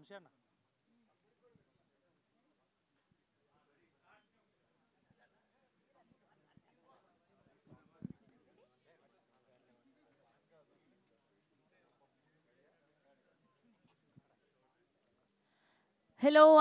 Hello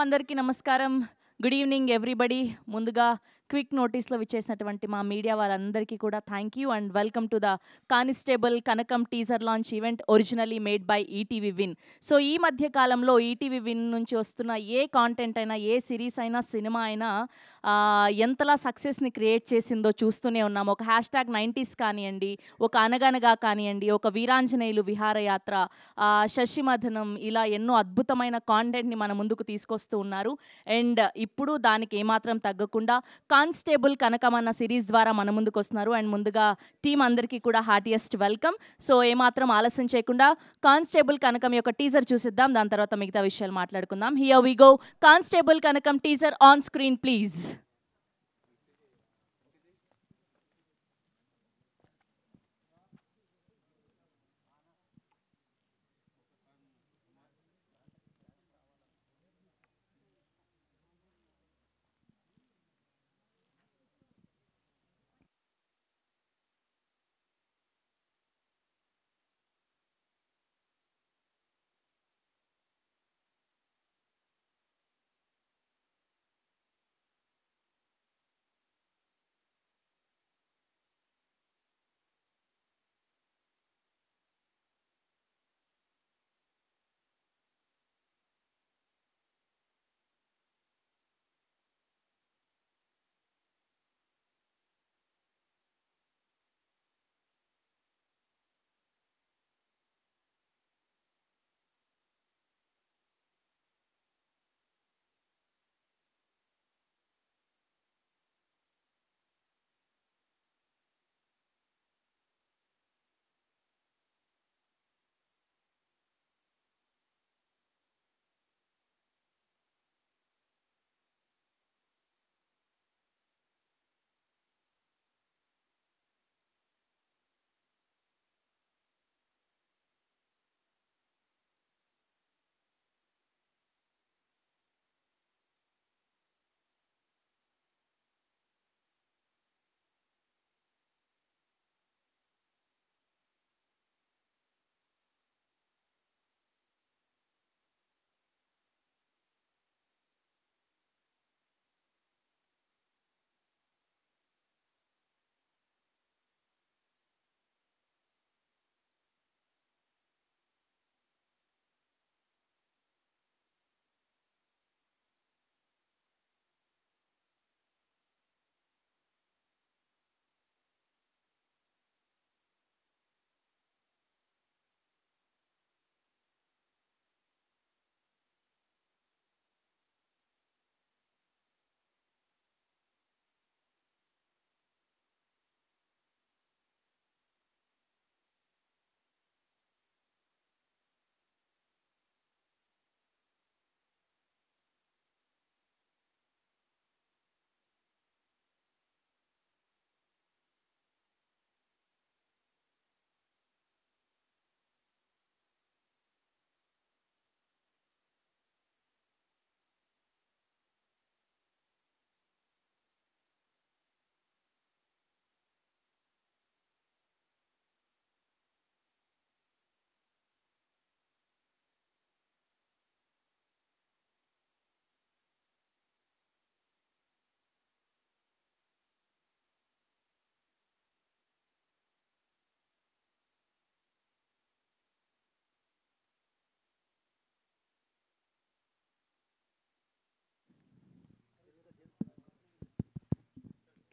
అందరికీ నమస్కారం. Good evening everybody. ముందుగా క్విక్ నోటీస్లో విచ్చేసినటువంటి మా మీడియా వారందరికీ కూడా thank you and welcome to the constable Kanakam teaser launch event originally made by ETV win. So ఈ మధ్య కాలంలో ఈటీవీ విన్ నుంచి వస్తున్న ఏ కాంటెంట్ అయినా, ఏ సిరీస్ అయినా, సినిమా అయినా ఎంతలా సక్సెస్ని క్రియేట్ చేసిందో చూస్తూనే ఉన్నాం. ఒక #90s కానివ్వండి, ఒక అనగనగా కానివ్వండి, ఒక వీరాంజనేయులు విహారయాత్ర, శశిమధనం, ఇలా ఎన్నో అద్భుతమైన కాంటెంట్ని మన ముందుకు తీసుకొస్తూ ఉన్నారు. అండ్ ఇప్పుడు దానికి ఏమాత్రం తగ్గకుండా కానిస్టేబుల్ కనకం అన్న సిరీస్ ద్వారా మన ముందుకు వస్తున్నారు. అండ్ ముందుగా టీం అందరికీ కూడా హార్టియెస్ట్ వెల్కమ్. సో ఏమాత్రం ఆలస్యం చేయకుండా కానిస్టేబుల్ కనకం యొక్క టీజర్ చూసిద్దాం. దాని తర్వాత మిగతా విషయాలు మాట్లాడుకుందాం. Here we go. Constable Kanakam teaser on screen please.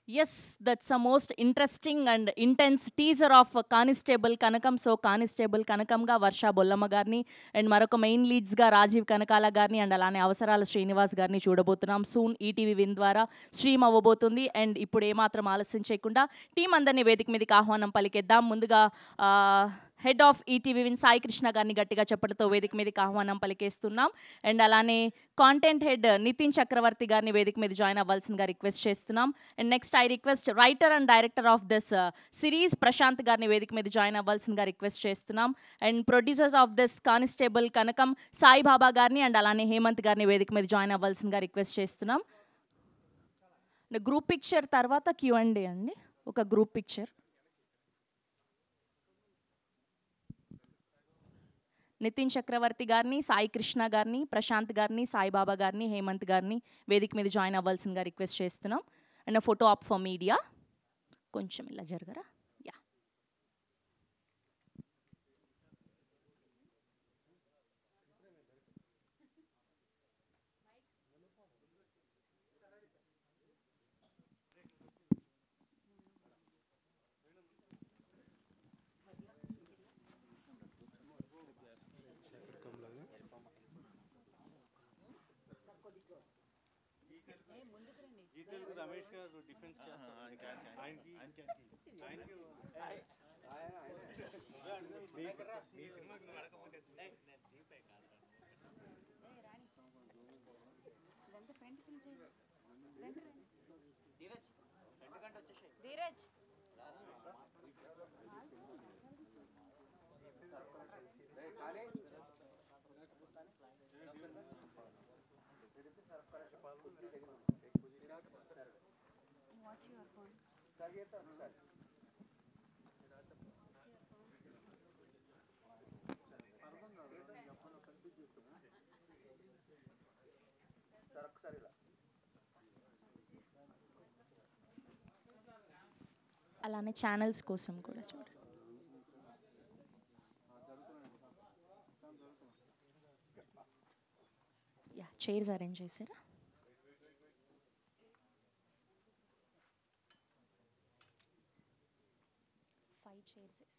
Yes, that's a most interesting and intense teaser of Constable Kanakam. So Constable Kanakamga Varsha Bollama గారిని అండ్ మరొక మెయిన్ లీడ్స్గా రాజీవ్ కనకాల గారిని అండ్ అలానే అవసరాల శ్రీనివాస్ గారిని చూడబోతున్నాం. సూన్ ఈటీవీ విన్ ద్వారా స్ట్రీమ్ అవ్వబోతుంది. And ఇప్పుడు ఏమాత్రం ఆలస్యం చేయకుండా టీం అందరినీ వేదిక మీదకి ఆహ్వానం పలికేద్దాం. ముందుగా head of ETV Win Sai Krishna గారిని గట్టిగా చెప్పడంతో వేదిక మీదకి ఆహ్వానం పలికేస్తున్నాం. అండ్ అలానే కాంటెంట్ హెడ్ నితిన్ చక్రవర్తి గారిని వేదిక మీద జాయిన్ అవ్వాల్సిందిగా రిక్వెస్ట్ చేస్తున్నాం. And next I request writer and director of this series Prashanth గారిని వేదిక మీద జాయిన్ అవ్వాల్సిందిగా రిక్వెస్ట్ చేస్తున్నాం. And producers of this constable Kanakam Saibaba గారిని అండ్ అలానే హేమంత్ గారిని వేదిక మీద జాయిన్ అవ్వాల్సిందిగా రిక్వెస్ట్ చేస్తున్నాం. గ్రూప్ పిక్చర్ తర్వాత Q&A అండి, ఒక గ్రూప్ పిక్చర్. నితిన్ చక్రవర్తి గారిని, సాయి కృష్ణ గారిని, ప్రశాంత్ గారిని, సాయిబాబా గారిని, హేమంత్ గారిని వేదిక మీద జాయిన్ అవ్వాల్సిందిగా రిక్వెస్ట్ చేస్తున్నాం. And photo op for media. కొంచెం ఇలా జరగరా? యా. రమేష్ గారు డిఫెన్స్ చేస్తారు. ధీరజ్ అలానే ఛానల్స్ కోసం కూడా చూడండి. యా, చైర్స్ అరేంజ్ చేశారా? ఫైవ్ చైర్స్ వేసి.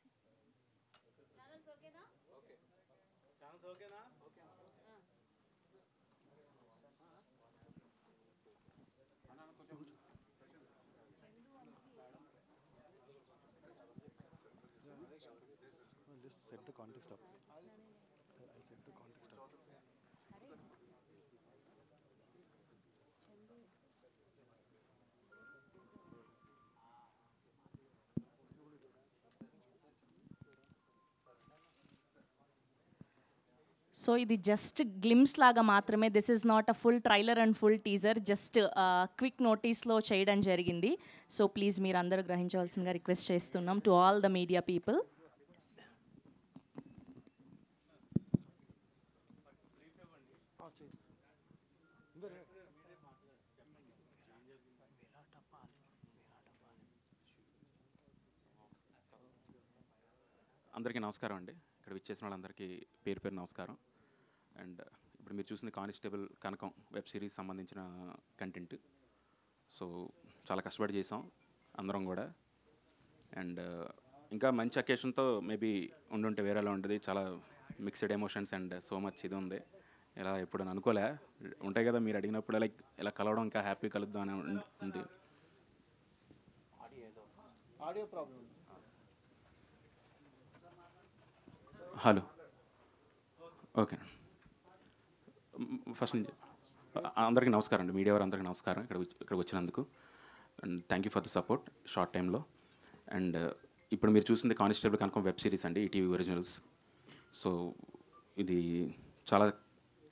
Just set the context up. I'll set the context up. So ఇది జస్ట్ గ్లిమ్స్ లాగా మాత్రమే. This is not a full trailer and full teaser, just quick నోటీస్లో చేయడం జరిగింది. సో ప్లీజ్ మీరు అందరూ గ్రహించవలసిందిగా రిక్వెస్ట్ చేస్తున్నాం to all the media people. అందరికీ నమస్కారం అండి. ఇక్కడ విచ్చేసిన వాళ్ళందరికీ పేరు పేరు నమస్కారం. అండ్ ఇప్పుడు మీరు చూసిన కానిస్టేబుల్ కనకం వెబ్ సిరీస్ సంబంధించిన కంటెంట్. సో చాలా కష్టపడి చేసాం అందరం కూడా. అండ్ ఇంకా మంచి అకేషన్తో మేబీ ఉండుంటే వేరేలా ఉంటుంది. చాలా mixed emotions and so much ఇది ఉంది. ఇలా ఎప్పుడు అనుకోలే ఉంటాయి కదా, మీరు అడిగినప్పుడు లైక్ ఇలా కలవడం ఇంకా హ్యాపీ కలుద్దాం అని ఉంది. Audio problem. Hello, okay. First నుంచి అందరికీ నమస్కారం అండి, మీడియా వారు అందరికీ నమస్కారం ఇక్కడికి వచ్చినందుకు. And thank you for the support short టైంలో. అండ్ ఇప్పుడు మీరు చూసింది కానిస్టేబుల్ కనకం వెబ్ సిరీస్ అండి, ఈటీవీ ఒరిజినల్స్. సో ఇది చాలా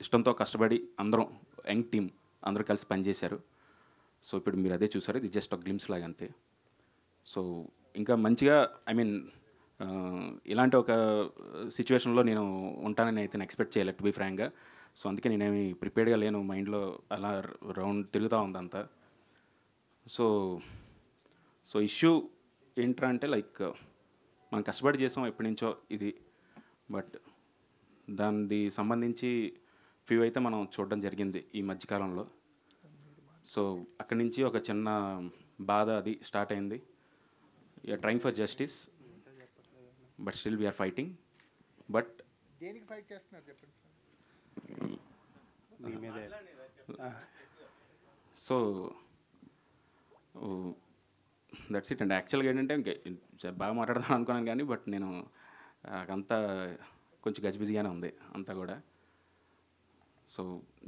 ఇష్టంతో కష్టపడి అందరం యంగ్ టీమ్ అందరూ కలిసి పనిచేశారు. సో ఇప్పుడు మీరు అదే చూసారు, ఇది జస్ట్ ఒక గ్లిమ్స్ లాగా అంతే. సో ఇంకా మంచిగా ఇలాంటి ఒక సిచ్యువేషన్లో నేను ఉంటానని అయితే ఎక్స్పెక్ట్ చేయలేదు, టు బీ ఫ్రాంక్గా. సో అందుకే నేనేమి ప్రిపేర్డ్గా లేను, మైండ్లో అలా రౌండ్ తిరుగుతూ ఉందంతా. సో ఇష్యూ ఏంట్రా అంటే లైక్ మనం కష్టపడి చేసాం ఎప్పటి నుంచో ఇది, బట్ దానికి సంబంధించి ఫ్యూ అయితే మనం చూడడం జరిగింది ఈ మధ్యకాలంలో. సో అక్కడి నుంచి ఒక చిన్న బాధ అది స్టార్ట్ అయింది. You're trying for justice, but still we're fighting. But దేనికి ఫైట్ చేస్తున్నారు చెప్పండి. సో దట్స్ ఇట్ అండి. యాక్చువల్గా ఏంటంటే బాగా మాట్లాడదాం అనుకున్నాను కానీ బట్ నేను అంతా కొంచెం గజిబిజిగానే ఉంది అంతా కూడా. సో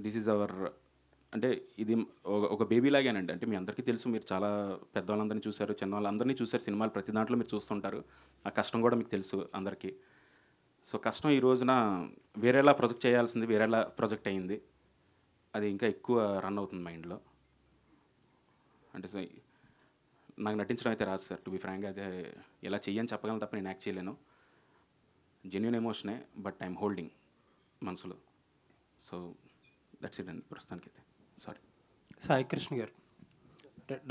దిస్ ఈజ్ అవర్, అంటే ఇది ఒక బేబీ లాగానండి. అంటే మీ అందరికీ తెలుసు, మీరు చాలా పెద్దవాళ్ళందరినీ చూశారు, చిన్న వాళ్ళందరినీ చూశారు, సినిమాలు ప్రతి దాంట్లో మీరు చూస్తుంటారు. ఆ కష్టం కూడా మీకు తెలుసు అందరికీ. సో కష్టం ఈ రోజున వేరేలా ప్రొజెక్ట్ చేయాల్సింది వేరేలా ప్రొజెక్ట్ అయ్యింది. అది ఇంకా ఎక్కువ రన్ అవుతుంది మైండ్లో. అంటే సో నాకు నటించడం అయితే రాదు సార్, టు బి ఫ్రాంక్. అదే ఇలా చెయ్యని చెప్పగలను తప్ప నేను యాక్ట్ చేయలేను. జెన్యున్ ఎమోషనే, బట్ ఐఎమ్ హోల్డింగ్ మనసులో. సో దట్స్ ఇట్ అండి ప్రస్తుతానికైతే. సారీ. సాయి కృష్ణ గారు,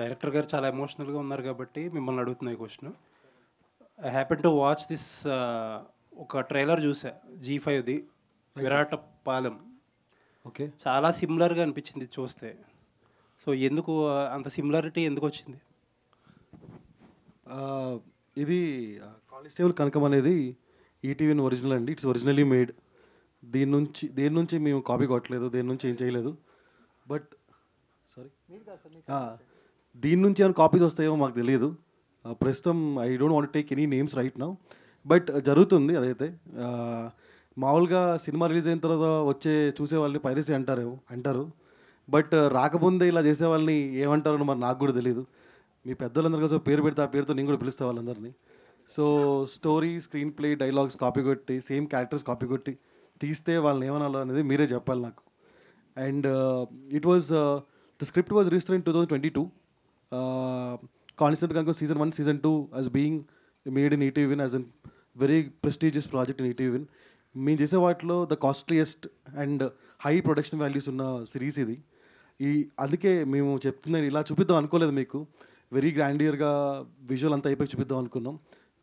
డైరెక్టర్ గారు చాలా ఎమోషనల్గా ఉన్నారు కాబట్టి మిమ్మల్ని అడుగుతున్నా ఈ question. I happen to watch this, ఒక ట్రైలర్ చూసా G5ది, విరాట పాలెం. ఓకే, చాలా సిమిలర్గా అనిపించింది చూస్తే. సో ఎందుకు అంత సిమిలారిటీ ఎందుకు వచ్చింది? ఇది కానిస్టేబుల్ కనకం అనేది ఈటీవీ ఒరిజినల్ అండి. It's originally made. దేని నుంచి మేము కాపీ కొట్టలేదు, దేని నుంచి ఏం చేయలేదు. బట్ సారీ, దీని నుంచి ఏమైనా కాపీస్ వస్తాయేమో మాకు తెలియదు. ప్రస్తుతం I don't want take any names right now, but జరుగుతుంది అదైతే. మామూలుగా సినిమా రిలీజ్ అయిన తర్వాత చూసే వాళ్ళని పైరసీ అంటారు. బట్ రాకముందే ఇలా చేసే వాళ్ళని ఏమంటారో మరి నాకు కూడా తెలియదు. మీ పెద్దలందరూ కోసం పేరు పెడితే ఆ పేరుతో నేను కూడా పిలుస్తా వాళ్ళందరినీ. So story, screen play, dialogues copy కొట్టి, సేమ్ క్యారెక్టర్స్ కాపీ కొట్టి తీస్తే వాళ్ళని ఏమనాలో అనేది మీరే చెప్పాలి నాకు. And it was the script was registered in 2022. Constable కనుక season 1, season 2 as being made in ETV as a very prestigious project in ETV. మేము చేసే వాటిలో the costliest and high production values ఉన్న సిరీస్ ఇది. అందుకే మేము చెప్తున్నాను, ఇలా చూపిద్దాం అనుకోలేదు మీకు. వెరీ గ్రాండియర్గా విజువల్ అంతా అయిపోయి చూపిద్దాం అనుకున్నాం.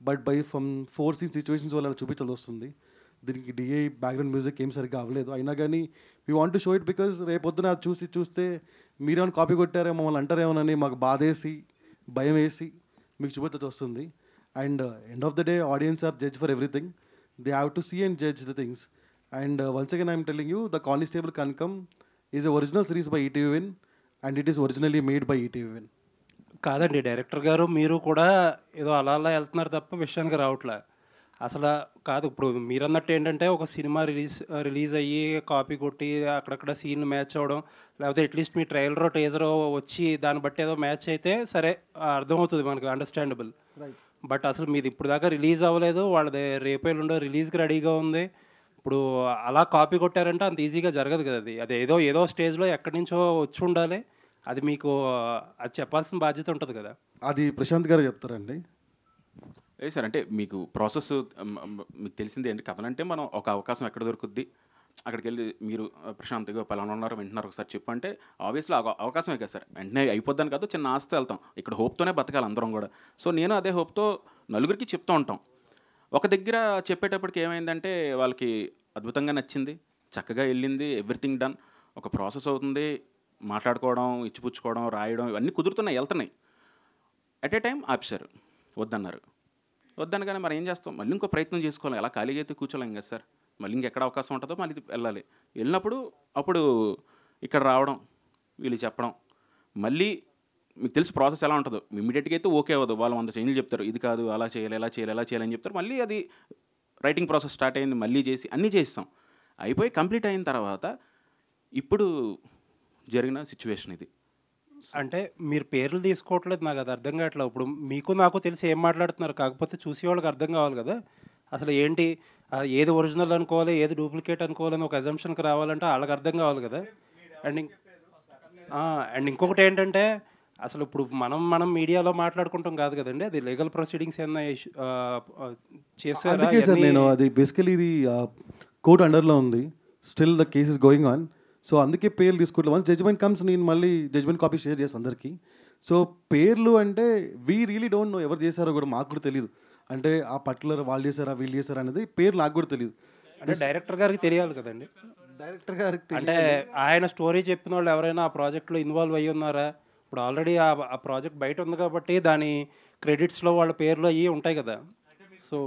బట్ ఫ్రమ్ 4 సీన్ సిచ్యువేషన్స్ వల్ల అలా చూపించాల్సి వస్తుంది. దీనికి డిఐ బ్యాక్గ్రౌండ్ మ్యూజిక్ ఏం సరిగ్గా అవ్వలేదు. అయినా కానీ we want to show it because రేపొద్దున అది చూస్తే మీరేమైనా కాపీ కొట్టారో మమ్మల్ని అంటారేమోనని మాకు బాధేసి, భయం వేసి మీకు చూపించాల్సి వస్తుంది. And end of the day audience are judge for everything. They have to see and judge the things. And once again, I am telling you, The Constable Kankam is a original series by ETV and it is originally made by ETV. కాదండి, director గారు మీరు కూడా ఏదో అలా అలా వెళ్తున్నారు తప్ప విషయానికి రావట్లే అసలు. కాదు, ఇప్పుడు మీరన్నట్టు ఏంటంటే ఒక సినిమా రిలీజ్ అయ్యి కాపీ కొట్టి అక్కడక్కడ సీన్ మ్యాచ్ అవ్వడం, లేకపోతే అట్లీస్ట్ మీ ట్రైలరో టేజరో వచ్చి దాన్ని బట్టి ఏదో మ్యాచ్ అయితే సరే అర్థమవుతుంది మనకు, అండర్స్టాండబుల్. బట్ అసలు మీది ఇప్పుడు దాకా రిలీజ్ అవ్వలేదు, వాళ్ళది రేపేళ్ళుండో రిలీజ్కి రెడీగా ఉంది. ఇప్పుడు అలా కాపీ కొట్టారంటే అంత ఈజీగా జరగదు కదా. అది ఏదో స్టేజ్లో ఎక్కడి నుంచో వచ్చి ఉండాలి. అది మీకు అది చెప్పాల్సిన బాధ్యత ఉంటుంది కదా. అది ప్రశాంత్ గారు చెప్తారండి. ఏ సార్, అంటే మీకు ప్రాసెస్ మీకు తెలిసింది ఏంటి, కథలంటే మనం ఒక అవకాశం ఎక్కడ దొరుకుద్ది, అక్కడికి వెళ్ళి మీరు ప్రశాంత్గా పలానా ఉన్నారు వింటున్నారు ఒకసారి చెప్పు అంటే ఆబ్వియస్లీ అవకాశమే కదా సార్. వెంటనే అయిపోద్దని కాదు, చిన్న ఆశతో వెళ్తాం. ఇక్కడ హోప్తోనే బతకాలి అందరం కూడా. సో నేను అదే హోప్తో నలుగురికి చెప్తూ ఉంటాం. ఒక దగ్గర చెప్పేటప్పటికి ఏమైందంటే వాళ్ళకి అద్భుతంగా నచ్చింది, చక్కగా వెళ్ళింది, ఎవ్రీథింగ్ డన్. ఒక ప్రాసెస్ అవుతుంది, మాట్లాడుకోవడం, ఇచ్చిపుచ్చుకోవడం, రాయడం ఇవన్నీ కుదురుతున్నాయి, వెళ్తున్నాయి. అట్ ఏ టైం ఆపిశారు, వద్దన్నారు. వద్దనగానే మరి ఏం చేస్తాం, మళ్ళీ ఇంకో ప్రయత్నం చేసుకోవాలి. ఎలా ఖాళీగా అయితే కూర్చోలేం కదా సార్. మళ్ళీ ఇంకెక్కడ అవకాశం ఉంటుందో మళ్ళీ వెళ్ళాలి. వెళ్ళినప్పుడు అప్పుడు ఇక్కడ రావడం, వీళ్ళు చెప్పడం, మళ్ళీ మీకు తెలుసు ప్రాసెస్ ఎలా ఉంటుందో. ఇమీడియట్గా అయితే ఓకే అవ్వదు. వాళ్ళు 100 చేంజ్లు చెప్తారు, ఇది కాదు, అలా చేయాలి, ఎలా చేయాలి, ఎలా చేయాలని చెప్తారు. మళ్ళీ అది రైటింగ్ ప్రాసెస్ స్టార్ట్ అయింది, మళ్ళీ చేసి అన్నీ చేస్తాం. అయిపోయి కంప్లీట్ అయిన తర్వాత ఇప్పుడు జరిగిన సిచ్యువేషన్ ఇది. అంటే మీరు పేర్లు తీసుకోవట్లేదు, నాకు అది అర్థం కావట్లేదు. ఇప్పుడు మీకు నాకు తెలిసి ఏం మాట్లాడుతున్నారు, కాకపోతే చూసే వాళ్ళకి అర్థం కావాలి కదా. అసలు ఏంటి, ఏది ఒరిజినల్ అనుకోవాలి, ఏది డూప్లికేట్ అనుకోవాలని ఒక అజంప్షన్కి రావాలంటే వాళ్ళకి అర్థం కావాలి కదా. అండ్ ఇంకొకటి ఏంటంటే అసలు ఇప్పుడు మనం మీడియాలో మాట్లాడుకుంటాం కాదు కదండి, అది లీగల్ ప్రొసీడింగ్స్ ఏమన్నా చేస్తారు. అందుకే సార్ నేను అది బేసికలీ ఇది కోర్ట్ అండర్లో ఉంది, still the case is going on. So అందుకే పేర్లు తీసుకుంటాం. వన్స్ జడ్జ్మెంట్ కమ్స్ నేను మళ్ళీ జడ్జ్మెంట్ కాపీ షేర్ చేస్తాను అందరికీ. సో పేర్లు అంటే వీ రియలీ డోంట్ నో ఎవరు చేశారో కూడా మాకు కూడా తెలియదు. అంటే ఆ పర్టికులర్ వాళ్ళు చేశారా వీళ్ళు చేశారా అనేది పేరు నాకు కూడా తెలియదు. అంటే డైరెక్టర్ గారికి తెలియాలి కదండి. డైరెక్టర్ గారికి అంటే ఆయన స్టోరీ చెప్పిన వాళ్ళు ఎవరైనా ఆ ప్రాజెక్ట్లో ఇన్వాల్వ్ అయ్యి ఉన్నారా? ఇప్పుడు ఆల్రెడీ ఆ ప్రాజెక్ట్ బయట ఉంది కాబట్టి దాని క్రెడిట్స్లో వాళ్ళ పేర్లు అయ్యి ఉంటాయి కదా. సో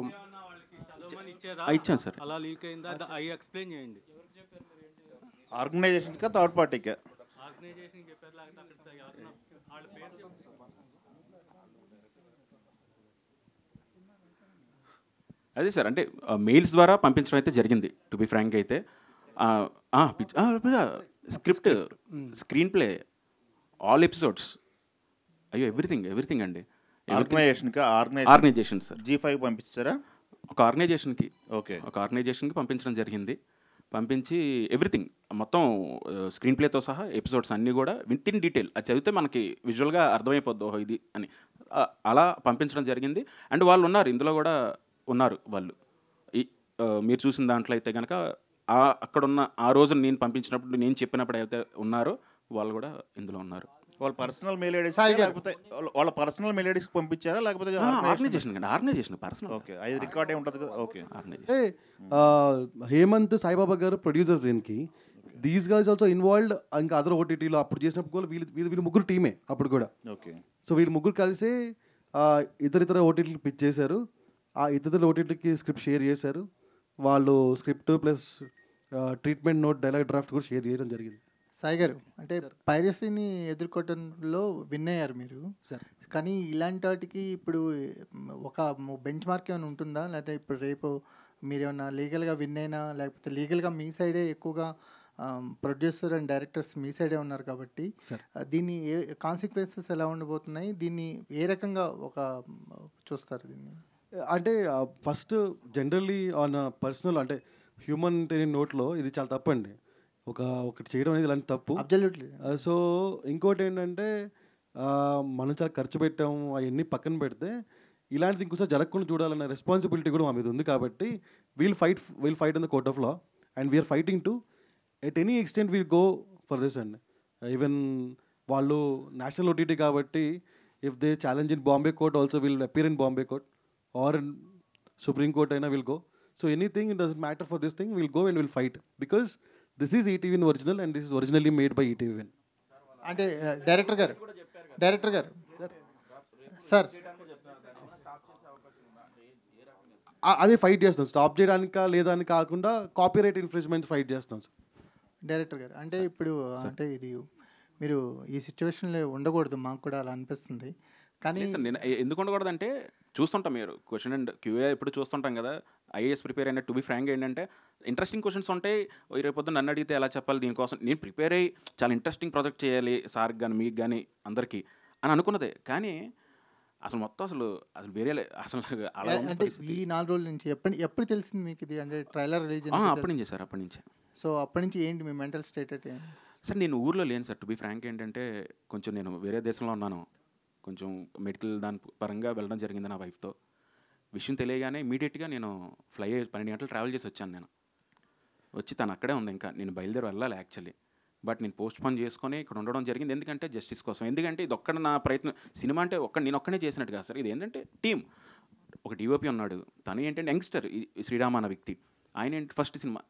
ఇచ్చాను సార్. అలా లీక్ అయిందా అవి ఎక్స్ప్లెయిన్ చేయండి. ఆర్గనైజేషన్కా థర్డ్ పార్టీకా? ఆర్గనైజేషన్ చెప్పారు, లేకపోతే అక్కడ ఎవరైనా వాళ్ళ పేరు అదే సార్, అంటే మెయిల్స్ ద్వారా పంపించడం అయితే జరిగింది. టు బి ఫ్రాంక్ అయితే script, screenplay, all episodes, అయ్యో ఎవ్రీథింగ్ అండి. ఆర్గనైజేషన్ సార్, G5 పంపించారా? ఒక ఆర్గనైజేషన్కి ఓకే. పంపించడం జరిగింది. పంపించి ఎవ్రీథింగ్ మొత్తం స్క్రీన్ ప్లేతో సహా ఎపిసోడ్స్ అన్నీ కూడా విత్ ఇన్ డీటెయిల్ అది చదివితే మనకి విజువల్గా అర్థమైపోద్ది ఓహో ఇది అని. అలా పంపించడం జరిగింది. అండ్ వాళ్ళు ఉన్నారు, ఇందులో కూడా ఉన్నారు వాళ్ళు. ఈ మీరు చూసిన దాంట్లో అయితే కనుక అక్కడున్న ఆ రోజు నేను పంపించినప్పుడు, నేను చెప్పినప్పుడు అయితే ఉన్నారో వాళ్ళు కూడా ఇందులో ఉన్నారు. వాళ్ళ పర్సనల్ మెయిల్ ఐడీస్ సాయి గారు. లేకపోతే వాళ్ళ పర్సనల్ మెయిల్ ఐడీస్ పంపించారా లేకపోతే ఆర్గనైజేషన్ పర్సనల్. ఓకే, అది రికార్డ్ ఉంటుంది కదా. ఓకే. ఆర్గనైజేషన్. అంటే హేమంత్ సాయిబాబా గారు ప్రొడ్యూసర్స్ దీనికి. దీస్ గైస్ ఆల్సో ఇన్వాల్వ్డ్ ఇంకా అదర్ ఓటీటీలో అప్పుడు చేసినప్పుడు కూడా వీళ్ళు ముగ్గురు టీమే అప్పుడు కూడా. ఓకే. సో వీళ్ళు ముగ్గురు కలిసి ఇతర ఓటీటీకి పిచ్ చేశారు. ఆ ఇతర ఓటీటీకి స్క్రిప్ట్ షేర్ చేశారు. వాళ్ళు script plus treatment note, dialogue draft కూడా షేర్ చేయడం జరిగింది. సాయి గారు, అంటే పైరసీని ఎదుర్కోవటంలో విన్ అయ్యారు మీరు సార్. కానీ ఇలాంటి వాటికి ఇప్పుడు ఒక బెంచ్ మార్క్ ఏమైనా ఉంటుందా? లేకపోతే ఇప్పుడు రేపు మీరు ఏమైనా లీగల్గా విన్ అయినా, లేకపోతే లీగల్గా మీ సైడే ఎక్కువగా ప్రొడ్యూసర్ అండ్ డైరెక్టర్స్ మీ సైడే ఉన్నారు కాబట్టి సార్. దీన్ని కాన్సిక్వెన్సెస్ ఎలా ఉండబోతున్నాయి? దీన్ని ఏ రకంగా చూస్తారు దీన్ని? అంటే ఫస్ట్ జనరల్లీ ఆన్ పర్సనల్ అంటే హ్యూమన్ నోట్లో ఇది చాలా తప్పండి. ఒకటి చేయడం అనేది ఇలాంటి తప్పు. అబ్జల్యూట్లీ. సో ఇంకోటి ఏంటంటే మనం చాలా ఖర్చు పెట్టాము, అవన్నీ పక్కన పెడితే ఇలాంటిది ఇంకోసారి జరగకుండా చూడాలన్న రెస్పాన్సిబిలిటీ కూడా మా మీద ఉంది. కాబట్టి we'll fight in the court of law and we're fighting to at any extent we'll go for this అండి. ఈవెన్ వాళ్ళు నేషనల్ ఓటీటీ కాబట్టి if they challenge in Bombay court also will appear in Bombay court or in supreme court అయినా will go. So anything it doesn't matter for this thing will go and will fight because this is ETV original and this is originally made by ETV. అంటే director గారు sir, అదే fight చేస్తాం. Stop చేయడానికా లేదా అని కాకుండా copyright infringement fight చేస్తాం sir. Director గారు, అంటే ఇప్పుడు అంటే ఇది మీరు ఈ సిచ్యువేషన్లో ఉండకూడదు, మాకు కూడా అలా అనిపిస్తుంది. కానీ సార్ నేను ఎందుకు ఉండకూడదంటే చూస్తుంటాం, మీరు క్వశ్చన్ అండ్ క్యూఏ ఎప్పుడు చూస్తుంటాం కదా. ఐఏఎస్ ప్రిపేర్ అయిన టు బి ఫ్రాంక్ ఏంటంటే ఇంట్రెస్టింగ్ క్వశ్చన్స్ ఉంటాయి. రేపొద్దు నన్ను అడిగితే ఎలా చెప్పాలి, దీనికోసం నేను ప్రిపేర్ అయ్యి చాలా ఇంట్రెస్టింగ్ ప్రాజెక్ట్ చేయాలి సార్కి కానీ మీకు కానీ అందరికీ అని అనుకున్నదే. కానీ అసలు వేరే అసలు అలా అంటే ఈ 4 రోజుల నుంచి ఎప్పుడు తెలిసింది మీకు ఇది? అంటే ట్రైలర్ రిలీజ్ అప్పటి నుంచే సార్, అప్పటి నుంచే. సో అప్పటి నుంచి ఏంటి మీ మెంటల్ స్టేట్ అంటే? సార్ నేను ఊర్లో లేను సార్. టు బి ఫ్రాంక్ ఏంటంటే కొంచెం నేను వేరే దేశంలో ఉన్నాను. కొంచెం మెడికల్ దాని పరంగా వెళ్ళడం జరిగింది నా వైఫ్తో. విషయం తెలియగానే ఇమీడియట్గా నేను ఫ్లై 12 గంటలు ట్రావెల్ చేసి వచ్చాను. నేను వచ్చి తను అక్కడే ఉంది. ఇంకా నేను బయలుదేరి వెళ్ళాలి యాక్చువల్లీ, బట్ నేను పోస్ట్ పోన్ చేసుకొని ఇక్కడ ఉండడం జరిగింది. ఎందుకంటే జస్టిస్ కోసం. ఎందుకంటే ఇది ఒక్కడ నా ప్రయత్నం. సినిమా అంటే నేను ఒక్కనే చేసినట్టు కాదు సార్. ఇది ఏంటంటే టీమ్. ఒక డిఓపి ఉన్నాడు, తను ఏంటంటే యంగ్స్టర్ శ్రీరామ అన్న వ్యక్తి. ఆయన ఏంటి ఫస్ట్ సినిమా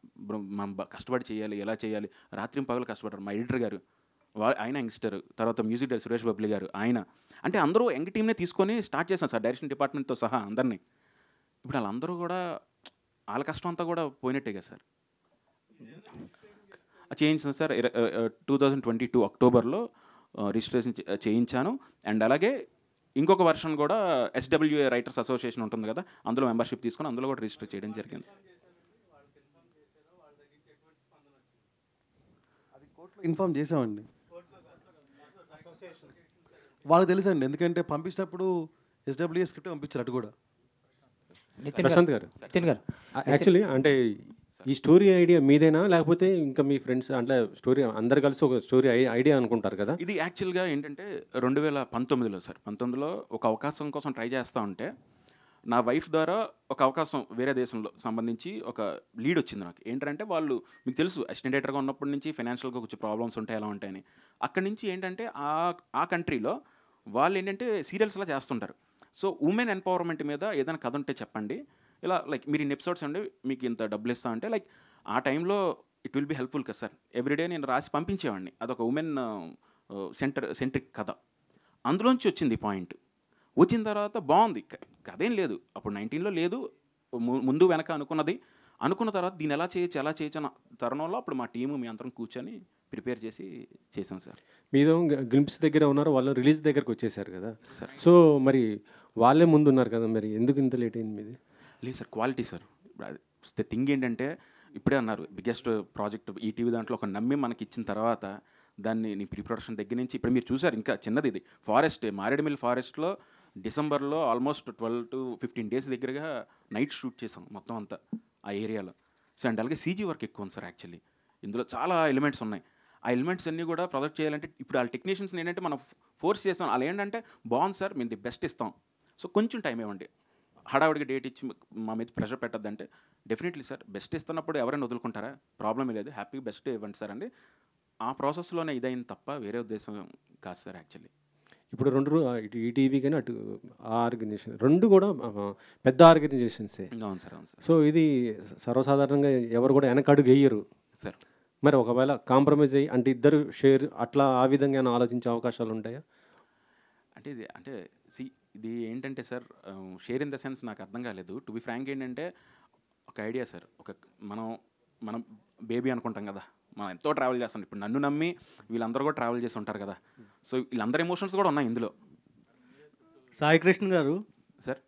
మనం కష్టపడి చేయాలి, ఎలా చేయాలి, రాత్రి పగలు కష్టపడ్డారు. మా ఎడిటర్ గారు ఆయన యంగ్స్టర్, తర్వాత మ్యూజిక్ డైరెక్టర్ సురేష్ బబ్లి గారు ఆయన. అంటే అందరూ యంగ్ టీమ్నే తీసుకొని స్టార్ట్ చేశాను సార్, డైరెక్షన్ డిపార్ట్మెంట్తో సహా అందరినీ. ఇప్పుడు వాళ్ళందరూ కూడా వాళ్ళ కష్టం అంతా కూడా పోయినట్టే కదా సార్. చేయించాను సార్. 2022 అక్టోబర్లో రిజిస్ట్రేషన్ చేయించాను. అండ్ అలాగే ఇంకొక వర్షన్ కూడా SWA రైటర్స్ అసోసియేషన్ ఉంటుంది కదా, అందులో మెంబర్షిప్ తీసుకొని అందులో కూడా రిజిస్టర్ చేయడం జరిగింది. ఇన్ఫార్మ్ చేసామండి, వాళ్ళకి తెలుసండి. ఎందుకంటే పంపించినప్పుడు SWA స్క్రిప్ట్ పంపించారు అటు కూడా. ప్రశాంత్ గారు, యాక్చువల్లీ అంటే ఈ స్టోరీ ఐడియా మీదేనా లేకపోతే ఇంకా మీ ఫ్రెండ్స్ అంటే స్టోరీ అందరు కలిసి ఒక స్టోరీ ఐడియా అనుకుంటారు కదా? ఇది యాక్చువల్గా ఏంటంటే 2019లో సార్, 19లో ఒక అవకాశం కోసం ట్రై చేస్తూ ఉంటే నా వైఫ్ ద్వారా ఒక అవకాశం వేరే దేశంలో సంబంధించి ఒక లీడ్ వచ్చింది నాకు. ఏంటంటే వాళ్ళు మీకు తెలుసు అసిస్టెంట్ డైరెక్టర్గా ఉన్నప్పటి నుంచి ఫైనాన్షియల్గా కొంచెం ప్రాబ్లమ్స్ ఉంటాయి, ఎలా ఉంటాయని. అక్కడి నుంచి ఏంటంటే ఆ కంట్రీలో వాళ్ళు ఏంటంటే సీరియల్స్లా చేస్తుంటారు. సో ఉమెన్ ఎంపవర్మెంట్ మీద ఏదైనా కథ ఉంటే చెప్పండి, ఇలా లైక్ మీరు ఇన్ని ఎపిసోడ్స్ అండి మీకు ఇంత డబ్బులు ఇస్తా అంటే లైక్ ఆ టైంలో ఇట్ విల్ బి హెల్ప్ఫుల్ కదా సార్. ఎవ్రీడే నేను రాసి పంపించేవాడిని. అదొక ఉమెన్ సెంట్రిక్ కథ. అందులోంచి వచ్చింది పాయింట్. వచ్చిన తర్వాత బాగుంది, కథ ఏం లేదు అప్పుడు 19లో లేదు, ముందు వెనక అనుకున్న తర్వాత దీన్ని ఎలా చేయొచ్చు అన్న తరుణంలో అప్పుడు మా టీము మీ అందరం కూర్చొని ప్రిపేర్ చేసాం సార్. మీదో గ్లింప్స్ దగ్గర ఉన్నారు, వాళ్ళు రిలీజ్ దగ్గరకు వచ్చేసారు కదా సార్. సో మరి వాళ్ళే ముందు ఉన్నారు కదా, మరి ఎందుకు ఇంత లేట్ అయింది మీది? లేదు సార్, క్వాలిటీ సార్. ఇప్పుడు థింగ్ ఏంటంటే ఇప్పుడే అన్నారు బిగ్గెస్ట్ ప్రాజెక్ట్ ఈటీవీ దాంట్లో ఒక నమ్మి మనకి ఇచ్చిన తర్వాత దాన్ని నీ ప్రీ ప్రొడక్షన్ దగ్గర నుంచి ఇప్పుడు మీరు చూసారు, ఇంకా చిన్నది ఇది ఫారెస్ట్, మారేడుమిల్లి ఫారెస్ట్లో డిసెంబర్లో ఆల్మోస్ట్ 12 to 15 days దగ్గరగా నైట్ షూట్ చేసాం మొత్తం అంతా ఆ ఏరియాలో. సో అండ్ అలాగే సీజీ వర్క్ ఎక్కువ ఉంది సార్. యాక్చువల్లీ ఇందులో చాలా ఎలిమెంట్స్ ఉన్నాయి. ఆ ఎలిమెంట్స్ అన్నీ కూడా ప్రొజెక్ట్ చేయాలంటే ఇప్పుడు వాళ్ళ టెక్నీషియన్స్ ఏంటంటే మనం ఫోర్స్ చేస్తాం. వాళ్ళు ఏంటంటే బాగుంది సార్, మేము ది బెస్ట్ ఇస్తాం, సో కొంచెం టైం ఇవ్వండి, హడావుడికి డేట్ ఇచ్చి మా మీద ప్రెషర్ పెట్టద్దంటే డెఫినెట్లీ సార్ బెస్ట్ ఇస్తున్నప్పుడు ఎవరైనా వదులుకుంటారా, ప్రాబ్లమే లేదు, హ్యాపీగా బెస్ట్ ఇవ్వండి సార్ అండి. ఆ ప్రాసెస్లోనే ఇదైంది తప్ప వేరే ఉద్దేశం కాదు సార్. యాక్చువల్లీ ఇప్పుడు ఇటు ఈటీవీ కానీ అటు ఆ ఆర్గనైజేషన్ రెండు కూడా పెద్ద ఆర్గనైజేషన్సే. అవును సార్, అవును సార్. సో ఇది సర్వసాధారణంగా ఎవరు కూడా వెనకడుగు వేయరు సార్. మరి ఒకవేళ కాంప్రమైజ్ అయ్యి అంటే ఇద్దరు షేర్ అట్లా ఆ విధంగా ఆలోచించే అవకాశాలు ఉంటాయా? అంటే ఇది ఏంటంటే sir, share in the sense నాకు అర్థం కాలేదు. టు బి ఫ్రాంక్ ఏంటంటే ఒక ఐడియా సార్, మనం బేబీ అనుకుంటాం కదా, మనం ఎంతో ట్రావెల్ చేస్తాం. ఇప్పుడు నన్ను నమ్మి వీళ్ళందరూ కూడా ట్రావెల్ చేసి ఉంటారు కదా, సో వీళ్ళందరూ ఎమోషన్స్ కూడా ఉన్నాయి ఇందులో. సాయికృష్ణ గారు సార్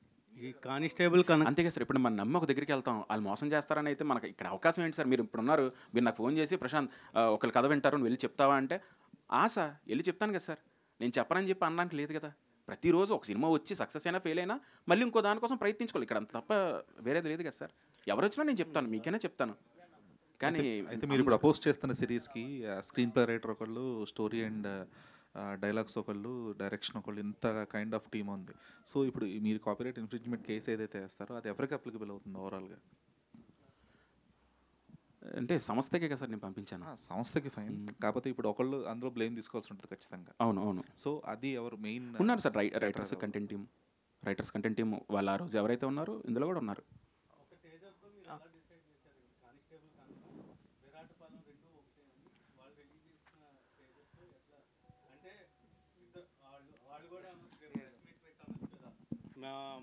ఈ కానిస్టేబుల్ అంతేగా సార్, ఇప్పుడు మనం నమ్మి ఒక దగ్గరికి వెళ్తాం, వాళ్ళు మోసం చేస్తారని అయితే మనకి ఇక్కడ అవకాశం ఏంటి సార్? మీరు ఇప్పుడు ఉన్నారు, మీరు నాకు ఫోన్ చేసి ప్రశాంత్ ఒకళ్ళు కథ వింటారు, నువ్వు వెళ్ళి చెప్తావా అంటే ఆశ వెళ్ళి చెప్తాను కదా సార్. నేను చెప్పనని చెప్పి అనడానికి లేదు కదా. ప్రతిరోజు ఒక సినిమా వచ్చి సక్సెస్ అయినా ఫెయిల్ అయినా మళ్ళీ ఇంకో దానికోసం ప్రయత్నించుకోవాలి. ఇక్కడ అంత తప్ప వేరేది లేదు కదా సార్. ఎవరు వచ్చినా నేను చెప్తాను, మీకైనా చెప్తాను. కానీ అయితే మీరు ఇప్పుడు అపోజ్ చేస్తున్న సిరీస్కి స్క్రీన్ ప్లే రైటర్ ఒకళ్ళు, స్టోరీ అండ్ డైలాగ్స్ ఒకళ్ళు, డైరెక్షన్ ఒకళ్ళు, ఇంత కైండ్ ఆఫ్ టీమ్ ఉంది. సో ఇప్పుడు మీరు కాపీరైట్ ఇన్ఫ్రింజ్మెంట్ కేసు ఏదైతే వేస్తారో అది ఎవరికి అప్లికబుల్ అవుతుంది ఓవరాల్గా? అంటే సంస్థకే కదా సార్ నేను పంపించాను. సంస్థకి ఫైన్, కాకపోతే ఇప్పుడు ఒకళ్ళు అందులో బ్లేమ్ తీసుకోవాల్సి ఉంటుంది ఖచ్చితంగా. అవును అవును. సో అది ఎవరు మెయిన్ ఉన్నారు సార్, రైటర్స్ కంటెంట్ టీమ్ వాళ్ళు ఆ రోజు ఎవరైతే ఉన్నారో ఇందులో కూడా ఉన్నారు.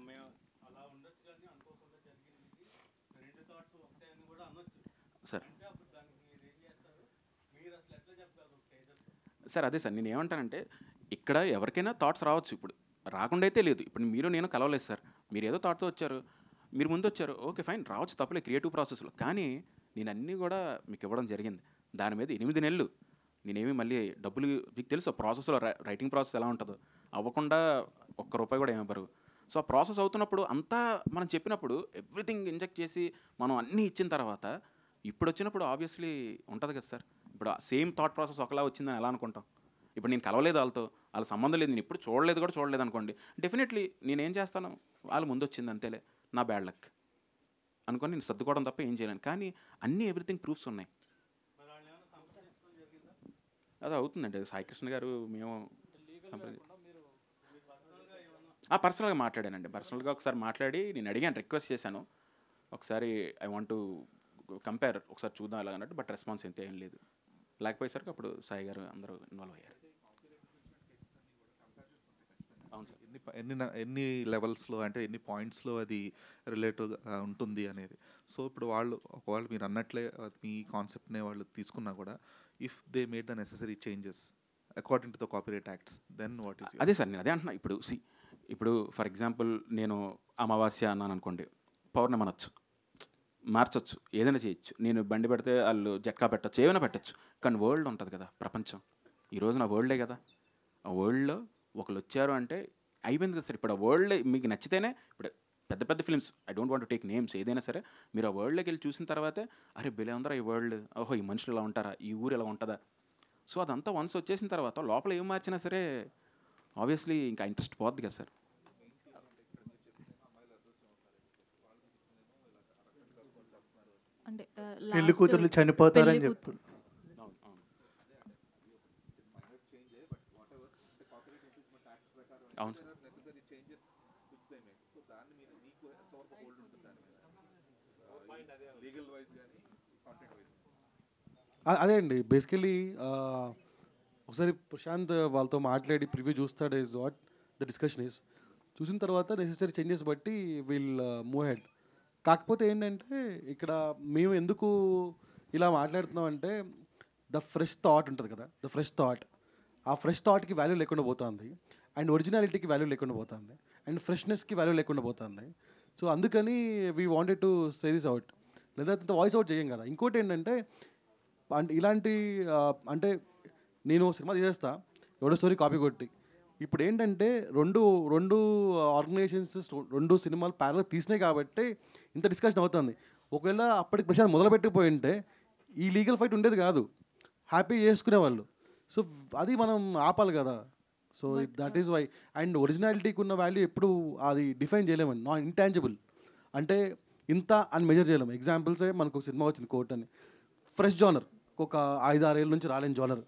మేము అలా ఉండొచ్చు కానీ అనుకోకుండా జరిగింది, రెండు థాట్స్ ఒకటే అని కూడా అనొచ్చు సార్. అంటే అప్పుడు దానికి మీరు ఏం చేస్తారు, మీరు అసలు ఎట్లా చెప్పగలరు సార్? అదే సార్ నేను ఏమంటానంటే ఇక్కడ ఎవరికైనా థాట్స్ రావచ్చు, ఇప్పుడు రాకుండా అయితే లేదు. ఇప్పుడు మీరు నేను కలవలేదు సార్, మీరు ఏదో థాట్తో వచ్చారు, మీరు ముందు వచ్చారు, ఓకే ఫైన్, రావచ్చు తప్పలేదు క్రియేటివ్ ప్రాసెస్లో. కానీ నేను అన్నీ కూడా మీకు ఇవ్వడం జరిగింది. దాని మీద 8 నెలలు నేనేమి మళ్ళీ డబ్బులు మీకు తెలుసు ప్రాసెస్లో, రైటింగ్ ప్రాసెస్ ఎలా ఉంటుందో, అవ్వకుండా ₹1 కూడా ఏమివ్వరు. సో ఆ ప్రాసెస్ అవుతున్నప్పుడు అంతా మనం చెప్పినప్పుడు ఎవ్రీథింగ్ ఇంజెక్ట్ చేసి మనం అన్నీ ఇచ్చిన తర్వాత ఇప్పుడు వచ్చినప్పుడు ఆబ్వియస్లీ ఉంటుంది కదా సార్. ఇప్పుడు సేమ్ థాట్ ప్రాసెస్ ఒకలా వచ్చిందని ఎలా అనుకుంటాం? ఇప్పుడు నేను కలవలేదు వాళ్ళ సంబంధం లేదు, నేను ఇప్పుడు చూడలేదు అనుకోండి, డెఫినెట్లీ నేనేం చేస్తాను, వాళ్ళు ముందు వచ్చింది అంతేలే, నా బ్యాడ్ లక్ అనుకొని నేను సర్దుకోవడం తప్ప ఏం చేయలేను. కానీ అన్నీ ఎవ్రీథింగ్ ప్రూఫ్స్ ఉన్నాయి. అది అవుతుందండి. సాయికృష్ణ గారు మేము పర్సనల్గా మాట్లాడానండి. పర్సనల్గా ఒకసారి మాట్లాడి నేను అడిగాను, రిక్వెస్ట్ చేశాను, ఒకసారి ఐ వాంట్ టు కంపేర్, ఒకసారి చూద్దాం అలా అన్నట్టు. బట్ రెస్పాన్స్ ఎంత ఏం లేదు. లేకపోయేసరికి అప్పుడు సాయి గారు అందరూ ఇన్వాల్వ్ అయ్యారు. అవును సార్. ఎన్ని లెవెల్స్లో అంటే ఎన్ని పాయింట్స్లో అది రిలేటివ్ ఉంటుంది అనేది. సో ఇప్పుడు ఒకవేళ మీరు అన్నట్లే మీ కాన్సెప్ట్నే వాళ్ళు తీసుకున్నా కూడా, if they made the necessary changes according to the copyright acts, then what is? అదే సార్ నేను అదే అంటున్నా. ఇప్పుడు ఫర్ ఎగ్జాంపుల్ నేను అమావాస్య అన్నాను అనుకోండి, పౌర్ణమి అనొచ్చు, మార్చొచ్చు, ఏదైనా చేయొచ్చు. నేను బండి పెడితే వాళ్ళు జట్కా పెట్టచ్చు, ఏమైనా పెట్టచ్చు. కానీ వరల్డ్ ఉంటుంది కదా, ప్రపంచం. ఈరోజు నా వరల్డే కదా. ఆ వరల్డ్లో ఒకళ్ళు వచ్చారు అంటే అయిపోయింది కదా సార్. ఇప్పుడు ఆ వరల్డ్ మీకు నచ్చితేనే, ఇప్పుడు పెద్ద films, I don't want to take names, ఏదైనా సరే మీరు ఆ వరల్డ్లోకి వెళ్ళి చూసిన తర్వాతే అరే బిలే ఉందరా ఈ వరల్డ్, ఓహో ఈ మనుషులు ఇలా ఉంటారా, ఈ ఊరు ఇలా ఉంటుందా. సో అదంతా వన్స్ వచ్చేసిన తర్వాత లోపల ఏం మార్చినా సరే ఆబ్వియస్లీ ఇంకా ఇంట్రెస్ట్ పోద్ది కదా సార్. అంటే పెళ్లి కూతుర్లు చనిపోతారని చెప్తున్నారు. అవును సార్. అదే అండి బేసికలీ ఒకసారి ప్రశాంత్ వాళ్ళతో మాట్లాడి ప్రివ్యూ చూస్తాడు is what the discussion is. చూసిన తర్వాత నెసెసరీ చేంజెస్ బట్టి విల్ మూవ్ హెడ్. కాకపోతే ఏంటంటే ఇక్కడ మేము ఎందుకు ఇలా మాట్లాడుతున్నాం అంటే ద ఫ్రెష్ థాట్ ఉంటుంది కదా, ద ఫ్రెష్ థాట్, ఆ ఫ్రెష్ థాట్కి వాల్యూ లేకుండా పోతుంది, అండ్ ఒరిజినాలిటీకి వాల్యూ లేకుండా పోతుంది, అండ్ ఫ్రెష్నెస్కి వాల్యూ లేకుండా పోతుంది. సో అందుకని we wanted to say this out, లేదా వాయిస్ అవుట్ చేయం కదా. ఇంకోటి ఏంటంటే అంటే ఇలాంటి అంటే నేను సినిమా తీసేస్తా ఎవడో స్టోరీ కాపీ కొట్టి, ఇప్పుడు ఏంటంటే రెండు రెండు ఆర్గనైజేషన్స్ రెండు సినిమాలు ప్యారల్ తీసినాయి కాబట్టి ఇంత డిస్కషన్ అవుతుంది. ఒకవేళ అప్పటికి ప్రశాంత్ మొదలుపెట్టిపోయి ఉంటే ఈ లీగల్ ఫైట్ ఉండేది కాదు, హ్యాపీ చేసుకునేవాళ్ళు. సో అది మనం ఆపాలి కదా. So that is why. And ఒరిజినాలిటీకి ఉన్న వాల్యూ ఎప్పుడు అది డిఫైన్ చేయలేమండి, నాన్ ఇంటాంజిబుల్ అంటే ఇంత అని మెజర్ చేయలేము. ఎగ్జాంపుల్సే మనకు ఒక సినిమా వచ్చింది కోర్ట్ అని, ఫ్రెష్ జానర్, ఒక 5-6 ఏళ్ళ నుంచి రాలేని జానర్,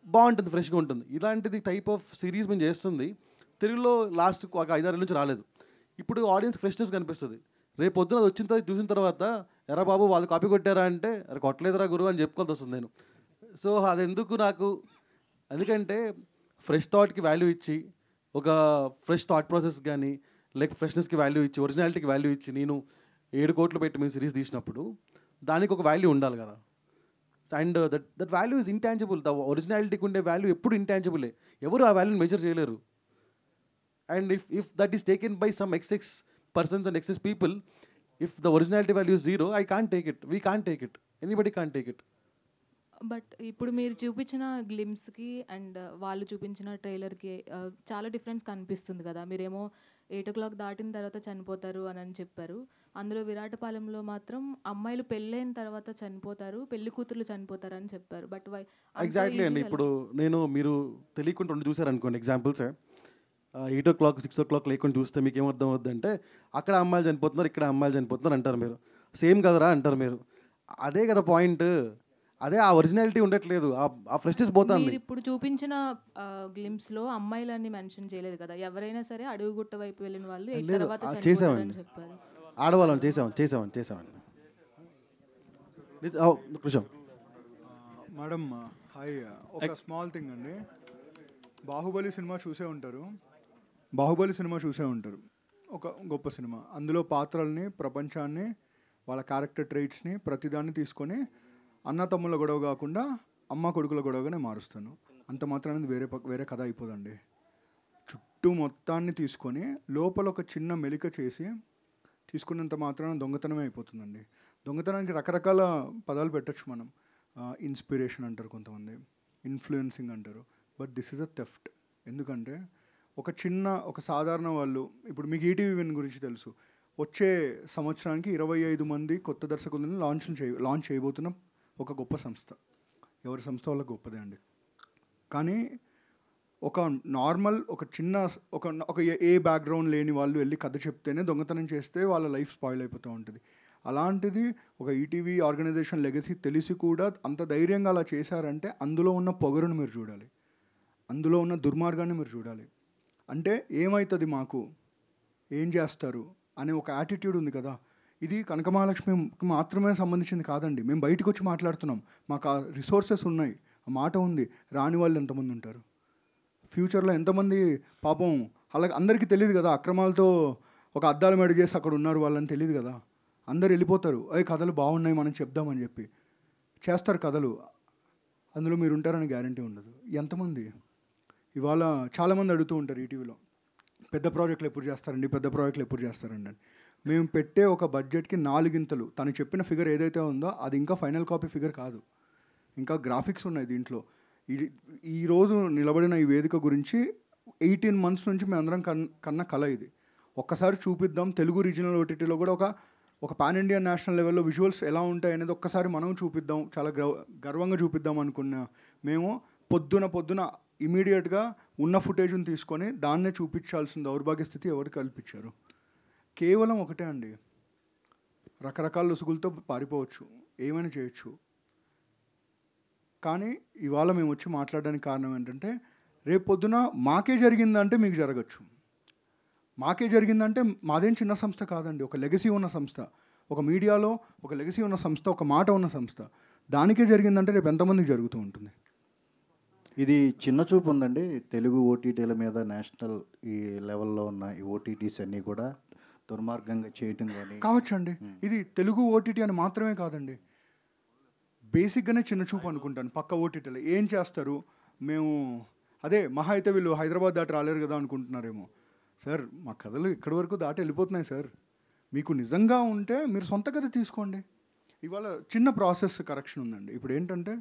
బాగుంటుంది, ఫ్రెష్గా ఉంటుంది. ఇలాంటిది టైప్ ఆఫ్ సిరీస్ మేము చేస్తుంది తెలుగులో లాస్ట్ ఒక 5-6 ఏళ్ళ నుంచి రాలేదు. ఇప్పుడు ఆడియన్స్ ఫ్రెష్నెస్ కనిపిస్తుంది. రేపు పొద్దున అది వచ్చిన తర్వాత చూసిన తర్వాత ఎరా బాబు వాళ్ళు కాపీ కొట్టారా అంటే అరే కొట్టలేదురా గురువు అని చెప్పుకోవాల్సి వస్తుంది నేను. సో అది ఎందుకు నాకు, ఎందుకంటే ఫ్రెష్ థాట్కి వాల్యూ ఇచ్చి, ఒక ఫ్రెష్ థాట్ ప్రాసెస్ కానీ లైక్ ఫ్రెష్నెస్కి వాల్యూ ఇచ్చి, ఒరిజినాలిటీకి వాల్యూ ఇచ్చి నేను 7 కోట్లు పెట్టి మేము సిరీస్ తీసినప్పుడు దానికి ఒక వాల్యూ ఉండాలి కదా. And that value is intangible. The ఒరిజినాలిటీకి ఉండే వాల్యూ ఎప్పుడు ఇంటాంజిబులే, ఎవరు ఆ వాల్యూని మెజర్ చేయలేరు. And if that is taken by some excess persons and excess people, if the originality value is 0, I can't take it, we can't take it, anybody can't take it. But ఇప్పుడు మీరు చూపించిన గ్లిమ్స్కి and వాళ్ళు చూపించిన ట్రైలర్కి చాలా difference కనిపిస్తుంది కదా. మీరేమో 8 o'clock దాటిన తర్వాత చనిపోతారు అని చెప్పారు. అందులో విరాటపాలెంలో మాత్రం అమ్మాయిలు పెళ్ళైన తర్వాత చనిపోతారు, పెళ్లి కూతుర్లు చనిపోతారు అని చెప్పారు. బట్ ఎగ్జాక్ట్లీ అండి. ఇప్పుడు మీరు తెలియకుండా రెండు చూసారనుకోండి ఎగ్జాంపుల్స్, 8 o'clock 6 o'clock లేకుండా చూస్తే మీకు ఏమర్థం అవుద్దంటే అక్కడ అమ్మాయిలు చనిపోతున్నారు, ఇక్కడ అమ్మాయిలు చనిపోతున్నారు అంటారు మీరు. సేమ్ కదరా అంటారు మీరు. అదే కదా పాయింట్, అదే ఆ ఒరిజినాలిటీ ఉండట్లేదు, ఆ ఫ్రెష్నెస్ పోతుంది. మీరు ఇప్పుడు చూపించిన గ్లిమ్స్లో అమ్మాయిలని మెన్షన్ చేయలేదు కదా. ఎవరైనా సరే అడుగుగుట్ట వైపు వెళ్ళిన వాళ్ళు తర్వాత చనిపోతారని చెప్పారు. ఆడవాళ్ళని చేసామండి. కృష్ణ మేడం హాయ్, ఒక స్మాల్ థింగ్ అండి. బాహుబలి సినిమా చూసే ఉంటారు. ఒక గొప్ప సినిమా. అందులో పాత్రల్ని, ప్రపంచాన్ని, వాళ్ళ క్యారెక్టర్ ట్రైట్స్ని ప్రతిదాన్ని తీసుకొని అన్న తమ్ముళ్ళ గొడవ కాకుండా అమ్మ కొడుకుల గొడవగానే మారుస్తాను. అంత మాత్రాన్ని వేరే కథ అయిపోదండి. చుట్టూ మొత్తాన్ని తీసుకొని లోపల ఒక చిన్న మెలిక చేసి తీసుకున్నంత మాత్రాన దొంగతనమే అయిపోతుందండి. దొంగతనానికి రకరకాల పదాలు పెట్టచ్చు మనం. ఇన్స్పిరేషన్ అంటారు కొంతమంది, ఇన్ఫ్లుయెన్సింగ్ అంటారు. But this is a theft. ఎందుకంటే ఒక సాధారణ వాళ్ళు, ఇప్పుడు మీకు ఈటీవీ విన్ గురించి తెలుసు, వచ్చే సంవత్సరానికి 25 మంది కొత్త దర్శకులను లాంచ్ చేయబోతున్న ఒక గొప్ప సంస్థ. ఎవరి సంస్థ వాళ్ళకి గొప్పదే అండి. కానీ ఒక నార్మల్ ఒక చిన్న ఒక ఏ బ్యాక్గ్రౌండ్ లేని వాళ్ళు వెళ్ళి కథ చెప్తేనే దొంగతనం చేస్తే వాళ్ళ లైఫ్ స్పాయిల్ అయిపోతూ ఉంటుంది. అలాంటిది ఒక ఈటీవీ ఆర్గనైజేషన్ లెగసీ తెలిసి కూడా అంత ధైర్యంగా అలా చేశారంటే అందులో ఉన్న పొగరును మీరు చూడాలి, అందులో ఉన్న దుర్మార్గాన్ని మీరు చూడాలి. అంటే ఏమవుతుంది, మాకు ఏం చేస్తారు అనే ఒక యాటిట్యూడ్ ఉంది కదా. ఇది కనకమహాలక్ష్మికి మాత్రమే సంబంధించింది కాదండి. మేము బయటకు వచ్చి మాట్లాడుతున్నాం, మాకు ఆ రిసోర్సెస్ ఉన్నాయి, ఆ మాట ఉంది. రాని వాళ్ళు ఎంతమంది ఉంటారు ఫ్యూచర్లో, ఎంతమంది పాపం అలాగే అందరికీ తెలియదు కదా. అక్రమాలతో ఒక అద్దాల మేడ చేసి అక్కడ ఉన్నారు వాళ్ళని తెలియదు కదా. అందరు వెళ్ళిపోతారు, అవి కథలు బాగున్నాయి మనం చెప్దామని చెప్పి చేస్తారు కథలు. అందులో మీరు ఉంటారని గ్యారంటీ ఉండదు. ఎంతమంది ఇవాళ చాలామంది అడుగుతూ ఉంటారు ఈటీవీలో, పెద్ద ప్రాజెక్టులు ఎప్పుడు చేస్తారండి. మేము పెట్టే ఒక బడ్జెట్కి 4 ఇంతలు. తను చెప్పిన ఫిగర్ ఏదైతే ఉందో అది ఇంకా ఫైనల్ కాపీ ఫిగర్ కాదు, ఇంకా గ్రాఫిక్స్ ఉన్నాయి దీంట్లో. ఈరోజు నిలబడిన ఈ వేదిక గురించి 18 months నుంచి మేము అందరం కన్న కళ ఇది. ఒక్కసారి చూపిద్దాం, తెలుగు రీజనల్ ఓటీటీలో కూడా ఒక పాన్ ఇండియన్ నేషనల్ లెవెల్లో విజువల్స్ ఎలా ఉంటాయి అనేది ఒక్కసారి మనం చూపిద్దాం, చాలా గర్వంగా చూపిద్దాం అనుకున్నా. మేము పొద్దున ఇమీడియట్గా ఉన్న ఫుటేజ్ని తీసుకొని దాన్నే చూపించాల్సిన దౌర్భాగ్య స్థితి ఎవరు కల్పించారు? కేవలం ఒకటే అండి, రకరకాల లొసుగులతో పారిపోవచ్చు, ఏమైనా చేయొచ్చు. కానీ ఇవాళ మేము వచ్చి మాట్లాడడానికి కారణం ఏంటంటే, రేపు పొద్దున మాకే జరిగిందంటే మీకు జరగచ్చు. మాకే జరిగిందంటే మాదేం చిన్న సంస్థ కాదండి, ఒక లెగసీ ఉన్న సంస్థ, ఒక మీడియాలో ఒక లెగసీ ఉన్న సంస్థ, ఒక మాట ఉన్న సంస్థ. దానికే జరిగిందంటే రేపు ఎంతమందికి జరుగుతూ ఉంటుంది? ఇది చిన్న చూపు ఉందండి తెలుగు ఓటీటీల మీద. నేషనల్ ఈ లెవెల్లో ఉన్న ఈ ఓటీటీస్ అన్నీ కూడా దుర్మార్గంగా చేయటం కానీ కావచ్చండి. ఇది తెలుగు ఓటీటీ అని మాత్రమే కాదండి, బేసిక్గానే చిన్న చూపు అనుకుంటాను. పక్క ఓటీటీలో ఏం చేస్తారు, మేము అదే మహా అయితే వీళ్ళు హైదరాబాద్ దాటి రాలేరు కదా అనుకుంటున్నారేమో. సార్ మా కథలు ఇక్కడి వరకు దాటి వెళ్ళిపోతున్నాయి సార్. మీకు నిజంగా ఉంటే మీరు సొంత కథ తీసుకోండి. ఇవాళ చిన్న ప్రాసెస్ కరెక్షన్ ఉందండి. ఇప్పుడు ఏంటంటే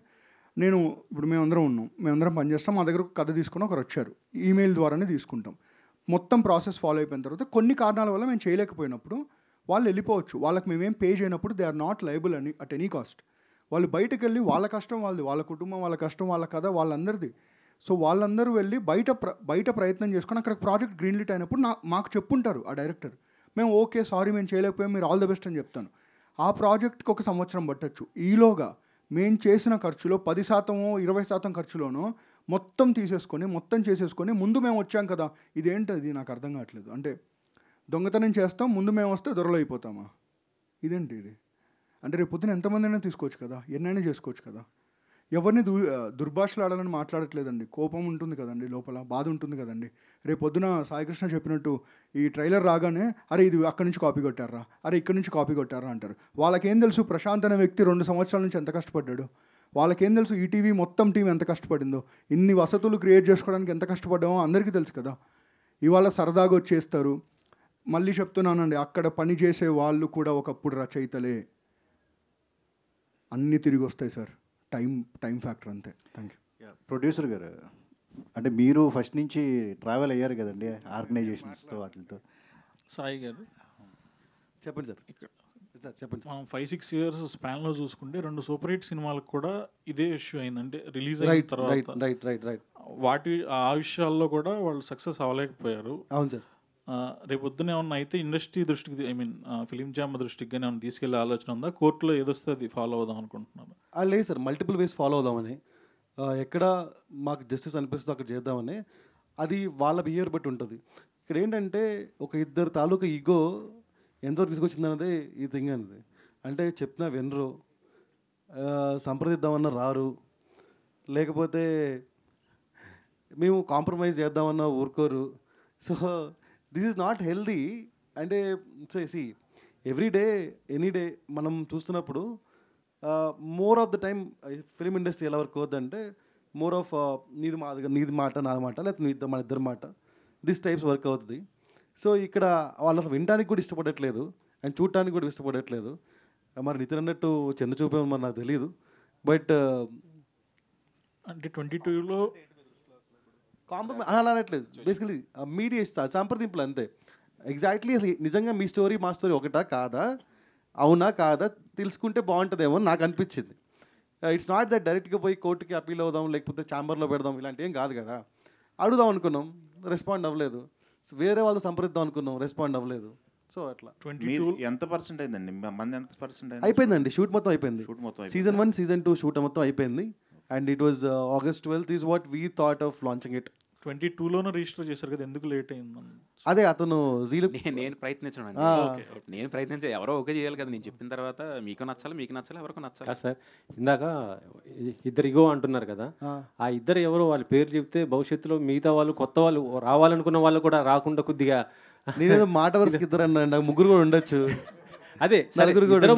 ఇప్పుడు మేమందరం ఉన్నాం, మేమందరం పనిచేస్తాం, మా దగ్గర ఒక కథ తీసుకుని ఒకరు వచ్చారు, ఈమెయిల్ ద్వారానే తీసుకుంటాం. మొత్తం ప్రాసెస్ ఫాలో అయిపోయిన తర్వాత కొన్ని కారణాల వల్ల మేము చేయలేకపోయినప్పుడు వాళ్ళు వెళ్ళిపోవచ్చు. వాళ్ళకి మేమేం పే చేయనప్పుడు దే ఆర్ నాట్ లయబుల్ అని అట్ ఎనీ కాస్ట్. వాళ్ళు బయటకు వెళ్ళి వాళ్ళ కష్టం వాళ్ళది, వాళ్ళ కుటుంబం వాళ్ళ కష్టం, వాళ్ళ కథ వాళ్ళందరిది. సో వాళ్ళందరూ వెళ్ళి బయట ప్రయత్నం చేసుకొని అక్కడ ప్రాజెక్ట్ గ్రీన్లిట్ అయినప్పుడు మాకు చెప్పుంటారు ఆ డైరెక్టర్, మేము ఓకే సారీ మేము చేయలేకపోయాం, మీరు ఆల్ ద బెస్ట్ అని చెప్తాను. ఆ ప్రాజెక్ట్కి 1 సంవత్సరం పట్టచ్చు. ఈలోగా మేము చేసిన ఖర్చులో 10% 20% ఖర్చులోనో మొత్తం చేసేసుకొని ముందు మేము వచ్చాం కదా, ఇదేంటది నాకు అర్థం కావట్లేదు. అంటే దొంగతనం చేస్తాం, ముందు మేము వస్తే దొరలు అయిపోతామా? ఇదేంటి ఇది? అంటే రేపు పొద్దున ఎంతమంది అయినా తీసుకోవచ్చు కదా, ఎన్నైనా చేసుకోవచ్చు కదా. ఎవరిని దుర్భాషలు ఆడాలని మాట్లాడట్లేదండి. కోపం ఉంటుంది కదండి, లోపల బాధ ఉంటుంది కదండి. రేపు పొద్దున సాయికృష్ణ చెప్పినట్టు ఈ ట్రైలర్ రాగానే అరే ఇది అక్కడి నుంచి కాపీ కొట్టారా, అరే ఇక్కడి నుంచి కాపీ కొట్టారా అంటారు. వాళ్ళకేం తెలుసు ప్రశాంత్ అనే వ్యక్తి 2 సంవత్సరాల నుంచి ఎంత కష్టపడ్డాడు? వాళ్ళకేం తెలుసు ఈటీవీ మొత్తం టీం ఎంత కష్టపడిందో, ఇన్ని వసతులు క్రియేట్ చేసుకోవడానికి ఎంత కష్టపడ్డామో అందరికీ తెలుసు కదా. ఇవాళ సరదాగా వచ్చేస్తారు. మళ్ళీ చెప్తున్నానండి, అక్కడ పని చేసే వాళ్ళు కూడా ఒకప్పుడు రచయితలే. అన్నీ తిరిగి వస్తాయి సార్, టైం ఫ్యాక్టర్ అంతే. Thank you. ప్రొడ్యూసర్ గారు, అంటే మీరు ఫస్ట్ నుంచి ట్రావెల్ అయ్యారు కదండి ఆర్గనైజేషన్స్తో వాటితో. సాయి గారు చెప్పండి సార్. ఇక్కడ సార్ చెప్పండి. మనం 5-6 ఇయర్స్ స్పాన్లో చూసుకుంటే 2 సూపర్ హిట్ సినిమాలకు కూడా ఇదే ఇష్యూ అయిందంటే రిలీజ్ అయిన తర్వాత వాటి ఆ విషయాల్లో కూడా వాళ్ళు సక్సెస్ అవ్వలేకపోయారు. అవును సార్. రేపొద్దున ఏమన్నా అయితే ఇండస్ట్రీ దృష్టికి ఫిలిం జామ్ దృష్టికి కానీ ఏమన్నా తీసుకెళ్లే ఆలోచన ఉందా? కోర్టులో ఏదొస్తే అది ఫాలో అవుదాం అనుకుంటున్నాను. లేదు సార్, మల్టిపుల్ వేస్ ఫాలో అవుదామని, ఎక్కడ మాకు జస్టిస్ అనిపిస్తుందో అక్కడ చేద్దామని. అది వాళ్ళ బిహేవియర్ బట్టి ఉంటుంది. ఇక్కడ ఏంటంటే ఒక ఇద్దరు తాలూకా ఈగో ఎంతవరకు తీసుకొచ్చిందన్నది ఈ థింగ్ అనేది. అంటే చెప్పినా వినరు, సంప్రదిద్దామన్నా రారు, లేకపోతే మేము కాంప్రమైజ్ చేద్దామన్నా ఊరుకోరు. So this is not healthy. అంటే see every day any day మనం చూస్తున్నప్పుడు more of the time film industry ఎలా వర్క్ అవుతుందంటే మోర్ ఆఫ్ నీది మాట నాది మాట, లేకపోతే మన ఇద్దరి మాట, దిస్ టైప్స్ వర్క్ అవుతుంది. సో ఇక్కడ వాళ్ళు అసలు వినడానికి కూడా ఇష్టపడట్లేదు అండ్ చూడటానికి కూడా ఇష్టపడట్లేదు. మరి నితిన్ అన్నట్టు చిన్న చూపేమో మరి నాకు తెలియదు. బట్ అంటే 22లో కాంప్రమైజ్ అలా అనట్లేదు. బేసికలీ మీడియా సంప్రదింపులు అంతే. ఎగ్జాక్ట్లీ అసలు నిజంగా మీ స్టోరీ మా స్టోరీ ఒకటా కాదా, అవునా కాదా తెలుసుకుంటే బాగుంటుందేమో నాకు అనిపించింది. ఇట్స్ నాట్ దట్ డైరెక్ట్గా పోయి కోర్టుకి అప్పీల్ అవుదాం, లేకపోతే ఛాంబర్లో పెడదాం, ఇలాంటి ఏం కాదు కదా. అడుగుదాం అనుకున్నాం, రెస్పాండ్ అవ్వలేదు. వేరే వాళ్ళు సంప్రదిద్దాం అనుకున్నాం, రెస్పాండ్ అవ్వలేదు. సో అట్లా. ఎంత పర్సెంట్ అయిందండి? మంది ఎంత పర్సెంట్ అయింది? అయిపోయిందండి, షూట్ మొత్తం అయిపోయింది. సీజన్ 1 సీజన్ 2 షూట్ మొత్తం అయిపోయింది. And it was August 12th is what we thought of launching it. 22లోనే రిజిస్టర్ చేశారు కదా, ఎందుకు లేట్ అయిందని? అదే అతను నేను ప్రయత్నించడం నేను ప్రయత్నించే ఎవరో ఓకే చేయాలి కదా. నేను చెప్పిన తర్వాత మీకు నచ్చాలి ఎవరికి నచ్చాలి సార్. ఇందాక ఇద్దరు ఇగో అంటున్నారు కదా, ఆ ఇద్దరు ఎవరో వాళ్ళ పేరు చెప్తే భవిష్యత్తులో మిగతా వాళ్ళు కొత్త వాళ్ళు రావాలనుకున్న వాళ్ళు కూడా రాకుండా కొద్దిగా నేనేదో మాట వరుసకి ఇద్దరు అన్నా, ముగ్గురు కూడా ఉండొచ్చు. అదే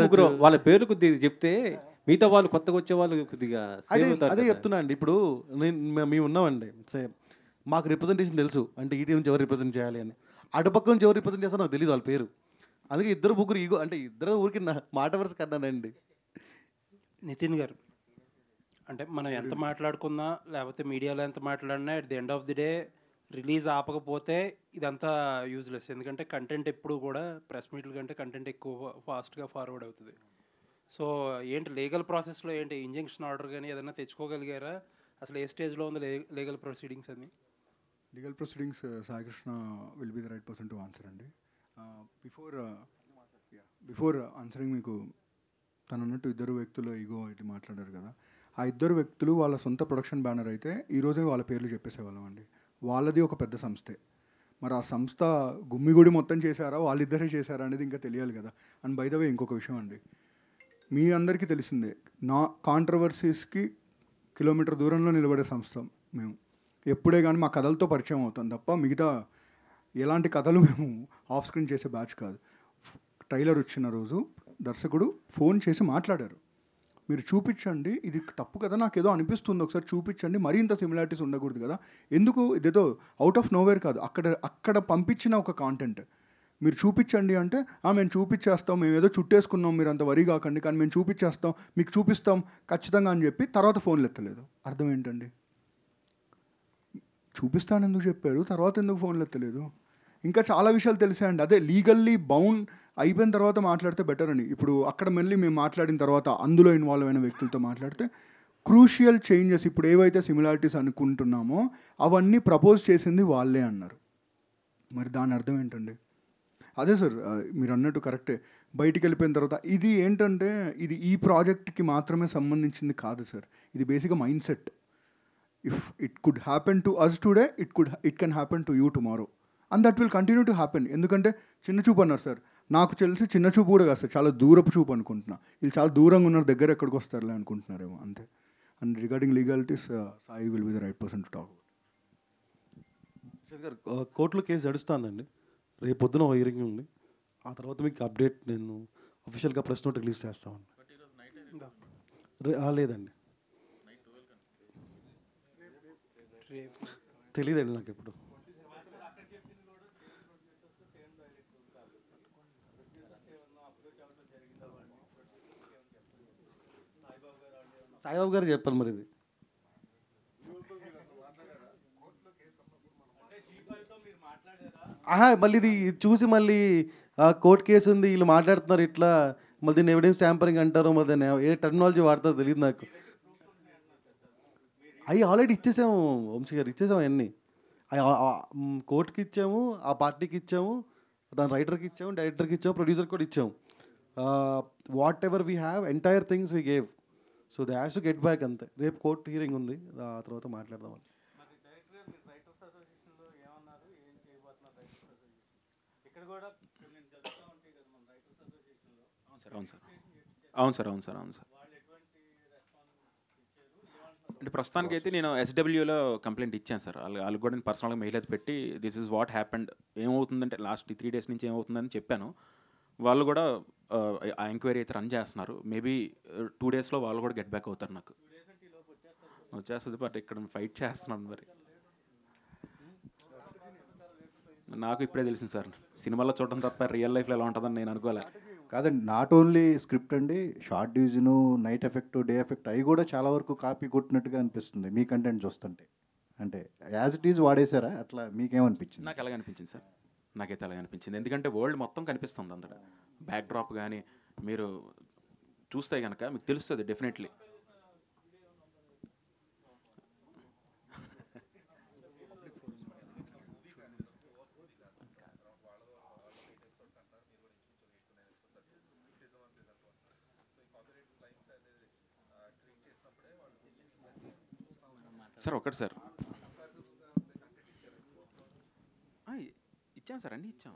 ముగ్గురు వాళ్ళ పేరు కొద్దిగా చెప్తే మిగతా వాళ్ళు కొత్తగా వచ్చే వాళ్ళు కొద్దిగా అదే చెప్తున్నా అండి. ఇప్పుడు మేము ఉన్నామండి, మాకు రిప్రజెంటేషన్ తెలుసు, అంటే ఈటీ నుంచి ఎవరు రిప్రజెంట్ చేయాలి అని. అటుపక్క నుంచి ఎవరు రిప్రజెంట్ చేస్తారో నాకు తెలియదు వాళ్ళ పేరు. అందుకే ఇద్దరు ముగ్గురు ఈగో, అంటే ఇద్దరు ఊరికి మాట వరుస కన్నానండి. నితిన్ గారు, అంటే మనం ఎంత మాట్లాడుకున్నా లేకపోతే మీడియాలో ఎంత మాట్లాడినా at the end of the day release ఆపకపోతే ఇదంతా యూజ్లెస్. ఎందుకంటే కంటెంట్ ఎప్పుడు కూడా ప్రెస్ మీట్ల కంటే కంటెంట్ ఎక్కువ ఫాస్ట్గా ఫార్వర్డ్ అవుతుంది. సో ఏంటి లీగల్ ప్రాసెస్లో ఏంటి ఇంజంక్షన్ ఆర్డర్ కానీ ఏదైనా తెచ్చుకోగలిగారా? అసలు ఏ స్టేజ్లో ఉంది లీగల్ ప్రొసీడింగ్స్ అని? Legal proceedings Saikrishna will be the right person to answer అండి. బిఫోర్ ఆన్సరింగ్ మీకు తను అన్నట్టు ఇద్దరు వ్యక్తులు ఈగో ఇటు మాట్లాడారు కదా, ఆ ఇద్దరు వ్యక్తులు వాళ్ళ సొంత ప్రొడక్షన్ బ్యానర్ అయితే ఈరోజే వాళ్ళ పేర్లు చెప్పేసేవాళ్ళం అండి. వాళ్ళది ఒక పెద్ద సంస్థే. మరి ఆ సంస్థ గుమ్మిగుడి మొత్తం చేశారా, వాళ్ళిద్దరే చేశారా అనేది ఇంకా తెలియాలి కదా. అండ్ బై ద వే ఇంకొక విషయం అండి, మీ అందరికీ తెలిసిందే, నా కాంట్రవర్సీస్కి కిలోమీటర్ దూరంలో నిలబడే సంస్థ మేము. ఎప్పుడే కానీ మా కథలతో పరిచయం అవుతాం తప్ప మిగతా ఎలాంటి కథలు మేము ఆఫ్ స్క్రీన్ చేసే బ్యాచ్ కాదు. ట్రైలర్ వచ్చిన రోజు దర్శకుడు ఫోన్ చేసి మాట్లాడారు, మీరు చూపించండి, ఇది తప్పు కదా, నాకు ఏదో అనిపిస్తుంది, ఒకసారి చూపించండి, మరీ ఇంత సిమిలారిటీస్ ఉండకూడదు కదా. ఎందుకు ఇదేదో అవుట్ ఆఫ్ నోవేర్ కాదు, అక్కడ పంపించిన ఒక కాంటెంట్ మీరు చూపించండి అంటే మేము చూపించేస్తాం, మేము ఏదో చుట్టేసుకున్నాం, మీరు అంత వరి కాకండి, కానీ మేము చూపించేస్తాం, మీకు చూపిస్తాం ఖచ్చితంగా అని చెప్పి తర్వాత ఫోన్లు ఎత్తలేదు. అర్థం ఏంటండి? చూపిస్తాను ఎందుకు చెప్పారు, తర్వాత ఎందుకు ఫోన్లు ఎత్తలేదు? ఇంకా చాలా విషయాలు తెలిసాయండి. అదే లీగల్లీ బౌండ్ అయిపోయిన తర్వాత మాట్లాడితే బెటర్ అని. ఇప్పుడు అక్కడ మళ్ళీ మేము మాట్లాడిన తర్వాత అందులో ఇన్వాల్వ్ అయిన వ్యక్తులతో మాట్లాడితే క్రూషియల్ చేంజెస్ ఇప్పుడు ఏవైతే సిమిలారిటీస్ అనుకుంటున్నామో అవన్నీ ప్రపోజ్ చేసింది వాళ్ళే అన్నారు. మరి దాని అర్థం ఏంటండి? అదే సార్ మీరు అన్నట్టు కరెక్టే. బయటికి వెళ్ళిపోయిన తర్వాత ఇది ఏంటంటే ఇది ఈ ప్రాజెక్ట్కి మాత్రమే సంబంధించింది కాదు సార్. ఇది బేసిక్గా mindset. If it could happen to us today, it can happen to you tomorrow, and that will continue to happen. ఎందుకంటే చిన్న చూపు అన్నారు సార్, నాకు తెలిసి చిన్న చూపు కూడా కాదు సార్, చాలా దూరపు చూపు అనుకుంటున్నా. వీళ్ళు చాలా దూరంగా ఉన్నారు, దగ్గర ఎక్కడికి వస్తారులే అనుకుంటున్నారేమో అంతే. And regarding legalities Sai will be the right person to talk. గారు కోర్టులో కేసు నడుస్తుందండి, రేపు పొద్దున హియరింగ్ ఉంది. ఆ తర్వాత మీకు అప్డేట్ నేను అఫీషియల్గా ప్రెస్ నోట్ రిలీజ్ చేస్తామండి. లేదండి, తెలియదండి నాకు ఇప్పుడు. సాయిబాబు గారు చెప్పాలి మరి ఇది. మళ్ళీ ఇది చూసి మళ్ళీ కోర్టు కేసు ఉంది, వీళ్ళు మాట్లాడుతున్నారు ఇట్లా, మళ్ళీ దీన్ని ఎవిడెన్స్ ట్యాంపరింగ్ అంటారు, మళ్ళీ దాన్ని ఏ టెక్నాలజీ వాడతారో తెలియదు నాకు. అవి ఆల్రెడీ ఇచ్చేసాము వంశీ గారు, ఇచ్చేసాము అవన్నీ. కోర్టుకి ఇచ్చాము, ఆ పార్టీకి ఇచ్చాము, దాని రైటర్కి ఇచ్చాము, డైరెక్టర్కి ఇచ్చాము, ప్రొడ్యూసర్కి కూడా ఇచ్చాము. What ever we have entire things we gave. So they has to get back అంతే. రేపు కోర్టు హియరింగ్ ఉంది, ఆ తర్వాత మాట్లాడదామని. అవును సార్. అంటే ప్రస్తుతానికి అయితే నేను SWలో కంప్లైంట్ ఇచ్చాను సార్. వాళ్ళకి కూడా నేను పర్సనల్గా మెయిల్ అయితే పెట్టి దిస్ ఇస్ వాట్ హ్యాపెండ్, ఏమవుతుందంటే లాస్ట్ 3 days నుంచి ఏమవుతుందని చెప్పాను. వాళ్ళు కూడా ఆ ఎంక్వైరీ అయితే రన్ చేస్తున్నారు. మేబీ 2 daysలో వాళ్ళు కూడా గెట్ బ్యాక్ అవుతారు. నాకు వచ్చేస్తుంది, బట్ ఇక్కడ ఫైట్ చేస్తున్నాను. మరి నాకు ఇప్పుడే తెలిసింది సార్, సినిమాలో చూడటం తప్ప రియల్ లైఫ్లో ఎలా ఉంటుందని నేను అనుకోలే. కాదండి, నాట్ ఓన్లీ స్క్రిప్ట్ అండి, short division, night effect, day effect అవి కూడా చాలా వరకు కాపీ కొట్టినట్టుగా అనిపిస్తుంది మీ కంటెంట్ చూస్తుంటే. అంటే యాజ్ ఇట్ ఈజ్ వాడేశారా? అట్లా మీకేమనిపించింది? నాకు అలాగే అనిపించింది సార్, నాకైతే అలాగే అనిపించింది. ఎందుకంటే వరల్డ్ మొత్తం కనిపిస్తుంది అంతటా, బ్యాక్ డ్రాప్ కానీ మీరు చూస్తే కనుక మీకు తెలుస్తుంది డెఫినెట్లీ. సార్ ఒకటి సార్ ఇచ్చాం సార్, అన్నీ ఇచ్చాం,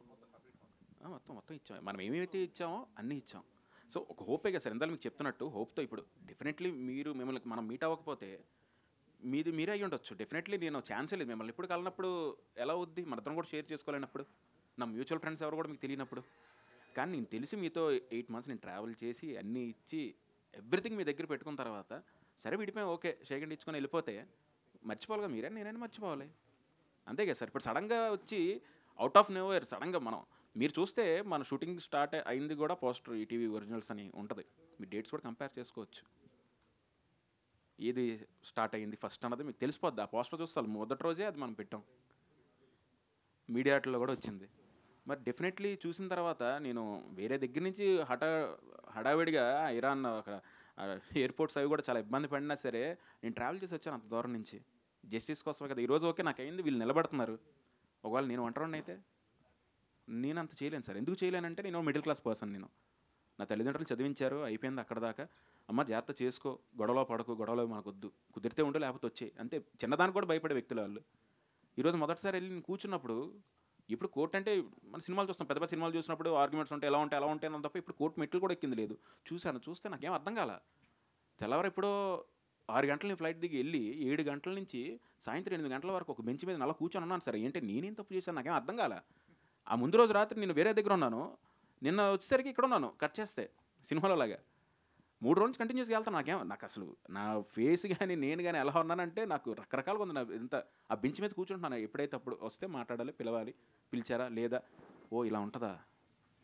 మొత్తం ఇచ్చాం. మనం ఏమైతే ఇచ్చామో అన్నీ ఇచ్చాం. సో ఒక హోపే కదా సార్, ఇందాక మీకు చెప్తున్నట్టు హోప్తో ఇప్పుడు డెఫినెట్లీ మిమ్మల్ని మనం మీట్ అవ్వకపోతే మీరే అయ్యి ఉండొచ్చు. డెఫినెట్లీ నేను ఛాన్సే లేదు, మిమ్మల్ని ఇప్పుడు కలిగినప్పుడు ఎలా అవుద్ది, మన ఇద్దరం కూడా షేర్ చేసుకోలేనప్పుడు, నా మ్యూచువల్ ఫ్రెండ్స్ ఎవరు కూడా మీకు తెలియనప్పుడు. కానీ నేను తెలిసి మీతో 8 months నేను ట్రావెల్ చేసి అన్నీ ఇచ్చి ఎవ్రీథింగ్ మీ దగ్గర పెట్టుకున్న తర్వాత సరే విడిపోయి ఓకే షేకండ్ ఇచ్చుకొని వెళ్ళిపోతే మర్చిపోవాలిగా, నేనైనా మర్చిపోవాలి అంతే కదా సార్. ఇప్పుడు సడన్గా వచ్చి అవుట్ ఆఫ్ నోవేర్ సడన్గా మీరు చూస్తే మన షూటింగ్ స్టార్ట్ అయింది కూడా పోస్టర్ ఈటీవీ ఒరిజినల్స్ అని ఉంటుంది, మీ డేట్స్ కూడా కంపేర్ చేసుకోవచ్చు. ఏది స్టార్ట్ అయ్యింది ఫస్ట్ అన్నది మీకు తెలిసిపోద్ది, ఆ పోస్టర్ చూస్తారు మొదటి రోజే అది మనం పెట్టాం, మీడియాట్లో కూడా వచ్చింది. మరి డెఫినెట్లీ చూసిన తర్వాత నేను వేరే దగ్గర నుంచి హడావిడిగా ఇరాన్ ఒక ఎయిర్పోర్ట్స్ అవి కూడా చాలా ఇబ్బంది పడినా సరే నేను ట్రావెల్ చేసి వచ్చాను అంత దూరం నుంచి జస్టిస్ కోసమే కదా. ఈరోజు ఓకే నాకు అయింది, వీళ్ళు నిలబడుతున్నారు. ఒకవేళ నేను ఒంటరిని అయితే నేను అంత చేయలేను సార్. ఎందుకు చేయలేనంటే నేను మిడిల్ క్లాస్ పర్సన్, నేను నా తల్లిదండ్రులు చదివించారు, అయిపోయింది అక్కడ దాకా. అమ్మ జాగ్రత్త చేసుకో, గొడవలో పడకు, గొడవలో మనకు వద్దు, కుదిరితే ఉండు లేకపోతే వచ్చే అంతే. చిన్నదానికి కూడా భయపడే వ్యక్తులు వాళ్ళు. ఈరోజు మొదటిసారి వెళ్ళి నేను కూర్చున్నప్పుడు, ఇప్పుడు కోర్టు అంటే మన సినిమాలు చూస్తాం, పెద్ద పెద్ద సినిమాలు చూసినప్పుడు ఆర్గ్యుమెంట్స్ ఉంటాయి, ఎలా ఉంటాయి అని తప్ప ఇప్పుడు కోర్టు మెట్లు కూడా ఎక్కింది లేదు. చూస్తే నాకేం అర్థం కాల. తెల్లవారు ఎప్పుడో 6 గంటల నేను ఫ్లైట్ దిగి వెళ్ళి 7 గంటల నుంచి సాయంత్రం 8 గంటల వరకు ఒక బెంచ్ మీద అలా కూర్చొని ఉన్నాను సార్. ఏంటి నేనేం తప్పు చేశాను నాకేం అర్థం కాల. ఆ ముందు రోజు రాత్రి నేను వేరే దగ్గర ఉన్నాను, నిన్న వచ్చేసరికి ఇక్కడ ఉన్నాను కట్ చేస్తే సినిమాలో లాగా 3 రోజులు కంటిన్యూస్గా వెళ్తాను. నాకు అసలు నా ఫేస్ కానీ నేను కానీ ఎలా ఉన్నానంటే నాకు రకరకాలుగా ఉంది. నా ఎంత ఆ బెంచ్ మీద కూర్చుంటున్నాను, ఎప్పుడైతే అప్పుడు వస్తే మాట్లాడాలి, పిలవాలి, పిలిచారా లేదా ఓ ఇలా ఉంటుందా,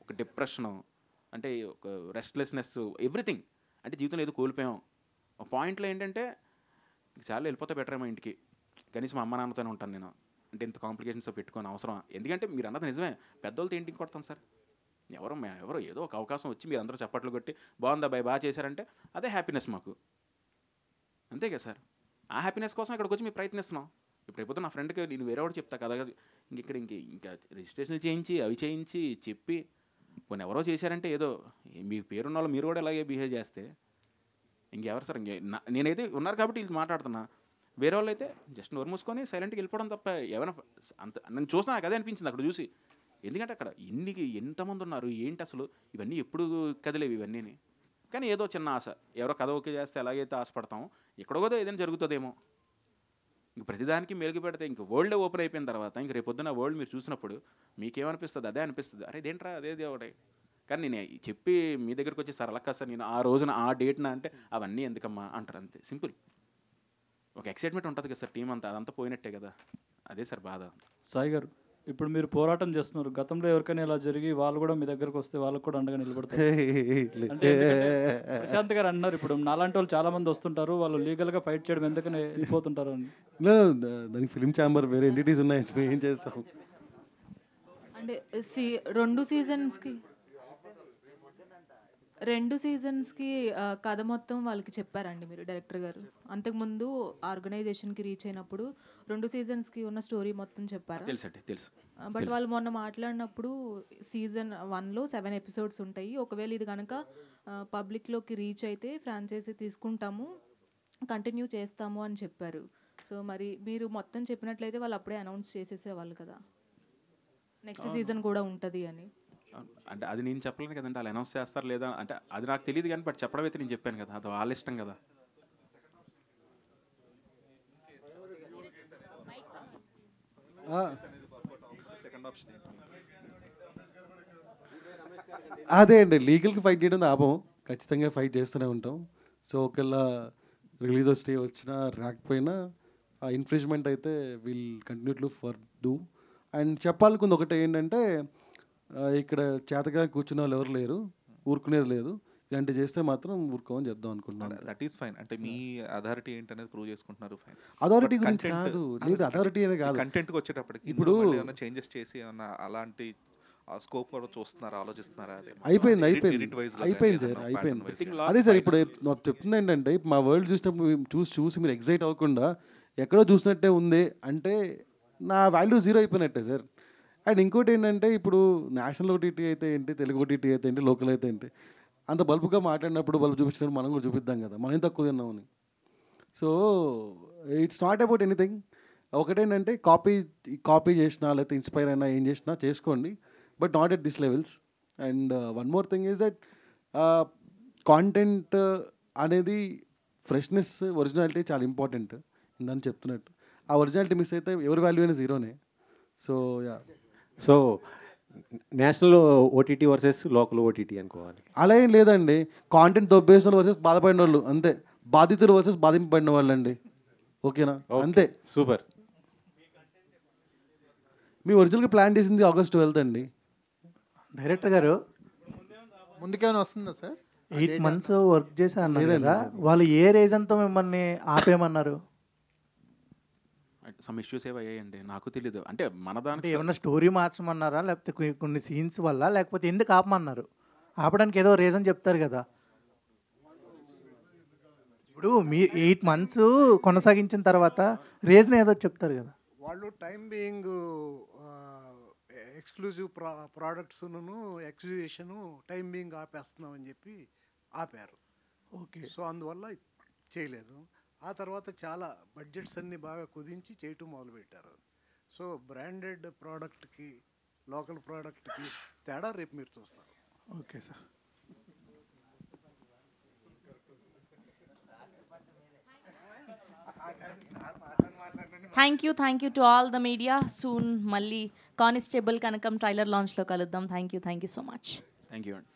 ఒక డిప్రెషను, అంటే ఒక రెస్ట్లెస్నెస్, ఎవ్రీథింగ్. అంటే జీవితంలో ఏదో కోల్పోయాం. ఒక పాయింట్లో ఏంటంటే చాలా వెళ్ళిపోతే బెటర్ ఏమో ఇంటికి, కనీసం అమ్మ నాన్నతోనే ఉంటాను నేను, అంటే ఇంత కాంప్లికేషన్స్ పెట్టుకొని అవసరం. ఎందుకంటే మీరు అన్నది నిజమే, పెద్దోళ్ళతో ఏంటికి కొడతాం సార్, ఎవరో ఏదో ఒక అవకాశం వచ్చి మీరు అందరూ చప్పట్లు కొట్టి బాగుందా బాయ్ బాగా చేశారంటే అదే హ్యాపీనెస్ మాకు, అంతే కదా సార్. ఆ హ్యాపీనెస్ కోసం ఇక్కడికి వచ్చి మేము ప్రయత్నిస్తున్నాం. ఇప్పుడు అయిపోతే నా ఫ్రెండ్కి నేను వేరే వాడు చెప్తా కదా, ఇంకా రిజిస్ట్రేషన్లు చేయించి అవి చేయించి చెప్పి కొన్ని ఎవరో చేశారంటే ఏదో మీ పేరున్న వాళ్ళు మీరు కూడా ఇలాగే బిహేవ్ చేస్తే ఇంకెవరు సార్? నేనైతే ఉన్నారు కాబట్టి వీళ్ళు మాట్లాడుతున్నా, వేరే వాళ్ళు అయితే జస్ట్ నోరు మూసుకొని సైలెంట్గా వెళ్ళిపోవడం తప్ప ఏమైనా అంత నేను చూసినా నాకు అదే అనిపించింది అక్కడ చూసి. ఎందుకంటే అక్కడ ఎంతమంది ఉన్నారు ఏంటి అసలు, ఇవన్నీ ఎప్పుడు కదిలేవి ఇవన్నీ. కానీ ఏదో చిన్న ఆశ, ఎవరో కథ ఓకే చేస్తే ఎలాగైతే ఆశపడతామో ఎక్కడో కూడా ఏదైనా జరుగుతుందేమో. ఇంక ప్రతిదానికి మెలుగు పెడితే ఇంక వరల్డ్ ఓపెన్ అయిపోయిన తర్వాత ఇంక రేపొద్దున వరల్డ్ మీరు చూసినప్పుడు మీకేమనిపిస్తుంది? అదే అనిపిస్తుంది, అరే ఇదేంట్రా అదేది ఒకటి. కానీ నేను చెప్పి మీ దగ్గరికి వచ్చి సార్ అలా కాదు సార్, నేను ఆ రోజున ఆ డేట్న అంటే అవన్నీ ఎందుకమ్మా అంటారు, అంతే సింపుల్. ఒక ఎక్సైట్మెంట్ ఉంటుంది కదా సార్, టీం అంతా అదంతా పోయినట్టే కదా, అదే సార్ బాధ. సాయి గారు, ఇప్పుడు మీరు పోరాటం చేస్తున్నారు, గతంలో ఎవరికైనా ఇలా జరిగి వాళ్ళు కూడా మీ దగ్గరకు వస్తే వాళ్ళకు కూడా అండగా నిలబడతారు అంటే ప్రశాంత్ గారు అన్నారు, ఇప్పుడు నాలాంటి వాళ్ళు చాలా మంది వస్తుంటారు, వాళ్ళు లీగల్గా ఫైట్ చేయడం ఎందుకని వెళ్ళిపోతుంటారు అని. దానికి ఫిలిం ఛాంబర్ వేరే ఎంటిటీస్ ఉన్నాయి, ఏం చేస్తాం అంటే రెండు సీజన్స్కి కథ మొత్తం వాళ్ళకి చెప్పారండి మీరు డైరెక్టర్ గారు? అంతకుముందు ఆర్గనైజేషన్కి రీచ్ అయినప్పుడు 2 సీజన్స్కి ఉన్న స్టోరీ మొత్తం చెప్పారు. తెలుసు. బట్ వాళ్ళు మొన్న మాట్లాడినప్పుడు సీజన్ 1లో 7 ఎపిసోడ్స్ ఉంటాయి, ఒకవేళ ఇది కనుక పబ్లిక్లోకి రీచ్ అయితే ఫ్రాంచైజీ తీసుకుంటాము, కంటిన్యూ చేస్తాము అని చెప్పారు. సో మరి మీరు మొత్తం చెప్పినట్లయితే వాళ్ళు అప్పుడే అనౌన్స్ చేసేసేవాళ్ళు కదా నెక్స్ట్ సీజన్ కూడా ఉంటుంది అని. అంటే అది నేను చెప్పలేను కదండి, వాళ్ళు అనౌన్స్ చేస్తారు లేదా అంటే అది నాకు తెలియదు, కానీ బట్ చెప్పడం అయితే నేను చెప్పాను కదా, అది వాళ్ళ ఇష్టం కదా. అదే అండి, లీగల్కి ఫైట్ చేయడం ఆపం, ఖచ్చితంగా ఫైట్ చేస్తూనే ఉంటాం. సో ఒకవేళ రిలీజ్ స్టే వచ్చినా రాకపోయినా ఆ ఇన్ఫ్రిజ్మెంట్ అయితే will continue to for do. And చెప్పాలనుకుంది ఒకటి ఏంటంటే, ఇక్కడ చేతగా కూర్చున్న వాళ్ళు ఎవరు లేరు, ఊరుకునేది లేదు, ఇలాంటివి చేస్తే మాత్రం ఊరుకోమని చెప్దాం అనుకుంటున్నాను. That is fine. అంటే మీ అథారిటీ ఏంటనేది ప్రూవ్ చేసుకుంటున్నారు, ఫైన్. అథారిటీ గురించి కాదు, లేదు అథారిటీ అనేది కాదు, కంటెంట్కి వచ్చేటప్పటికి ఇప్పుడు ఏమైనా చేంజెస్ చేసి ఏమన్నా అలాంటి స్కోప్ కూడా చూస్తున్నారా, ఆలోచిస్తున్నారా? అయిపోయింది సార్, అయిపోయింది. అదే సార్ ఇప్పుడు చెప్తుంది ఏంటంటే, మా వరల్డ్ చూసినప్పుడు చూసి మీరు ఎగ్జైట్ అవ్వకుండా ఎక్కడో చూసినట్టే ఉంది అంటే నా వాల్యూ జీరో అయిపోయినట్టే సార్. అండ్ ఇంకోటి ఏంటంటే, ఇప్పుడు నేషనల్ ఓటీటీ అయితే ఏంటి, తెలుగు ఓటీటీ అయితే ఏంటి, లోకల్ అయితే ఏంటి, అంత బల్బుగా మాట్లాడినప్పుడు బల్బు చూపించినప్పుడు మనం కూడా చూపిద్దాం కదా, మనం తక్కువ తిన్నామని. So it's not about anything. ఒకటేంటంటే కాపీ చేసినా లేకపోతే ఇన్స్పైర్ అయినా ఏం చేసినా చేసుకోండి, but not at this levels. And one more thing is that content అనేది ఫ్రెష్నెస్, ఒరిజినాలిటీ చాలా ఇంపార్టెంట్ ఇందని చెప్తున్నట్టు. ఆ ఒరిజినాలిటీ మిస్ అయితే ఎవరి వాల్యూ అయినా జీరోనే. So yeah, so national OTT versus local OTT అనుకోవాలి, అలా ఏం లేదండి. కాంటెంట్ దొబ్బేసిన వర్సెస్ బాధపడిన వాళ్ళు, అంతే. బాధితులు వర్సెస్ బాధింపబడిన వాళ్ళు అండి, ఓకేనా? అంతే, సూపర్. మీ ఒరిజినల్గా ప్లాన్ చేసింది August 12th అండి. డైరెక్టర్ గారు ముందుకేమైనా వస్తుందా సార్? 8 months వర్క్ చేశా అన్నారు కదా, వాళ్ళు ఏ రీజన్తో మిమ్మల్ని ఆపేయమన్నారు? సమ్ ఇష్యూస్ ఏవి అయ్యాయండి, నాకు తెలీదు. అంటే మన దాంట్లో ఏమన్నా స్టోరీ మార్చమన్నారా, లేకపోతే కొన్ని సీన్స్ వల్ల, లేకపోతే ఎందుకు ఆపమన్నారు? ఆపడానికి ఏదో రీజన్ చెప్తారు కదా. ఇప్పుడు మీ 8 months కొనసాగించిన తర్వాత రీజన్ ఏదో చెప్తారు కదా. వాళ్ళు టైం బీయింగ్ ఎక్స్క్లూజివ్ ప్రోడక్ట్స్ను ఎగ్జిబిషను టైం బీయింగ్ ఆపేస్తున్నామని చెప్పి ఆపారు. ఓకే. సో అందువల్ల చేయలేదు. ఆ తర్వాత చాలా బడ్జెట్స్ అన్నీ బాగా కుదించి చేయటం మొదలుపెట్టారు. సో బ్రాండెడ్ ప్రోడక్ట్కి లోకల్ ప్రోడక్ట్కి తేడా రేపు మీరు చూస్తారు. Okay sir. Thank you to all the media. Soon మళ్ళీ కానిస్టేబుల్ కనకం ట్రైలర్ లాంచ్లో కలుద్దాం. Thank you so much. Thank you అండి.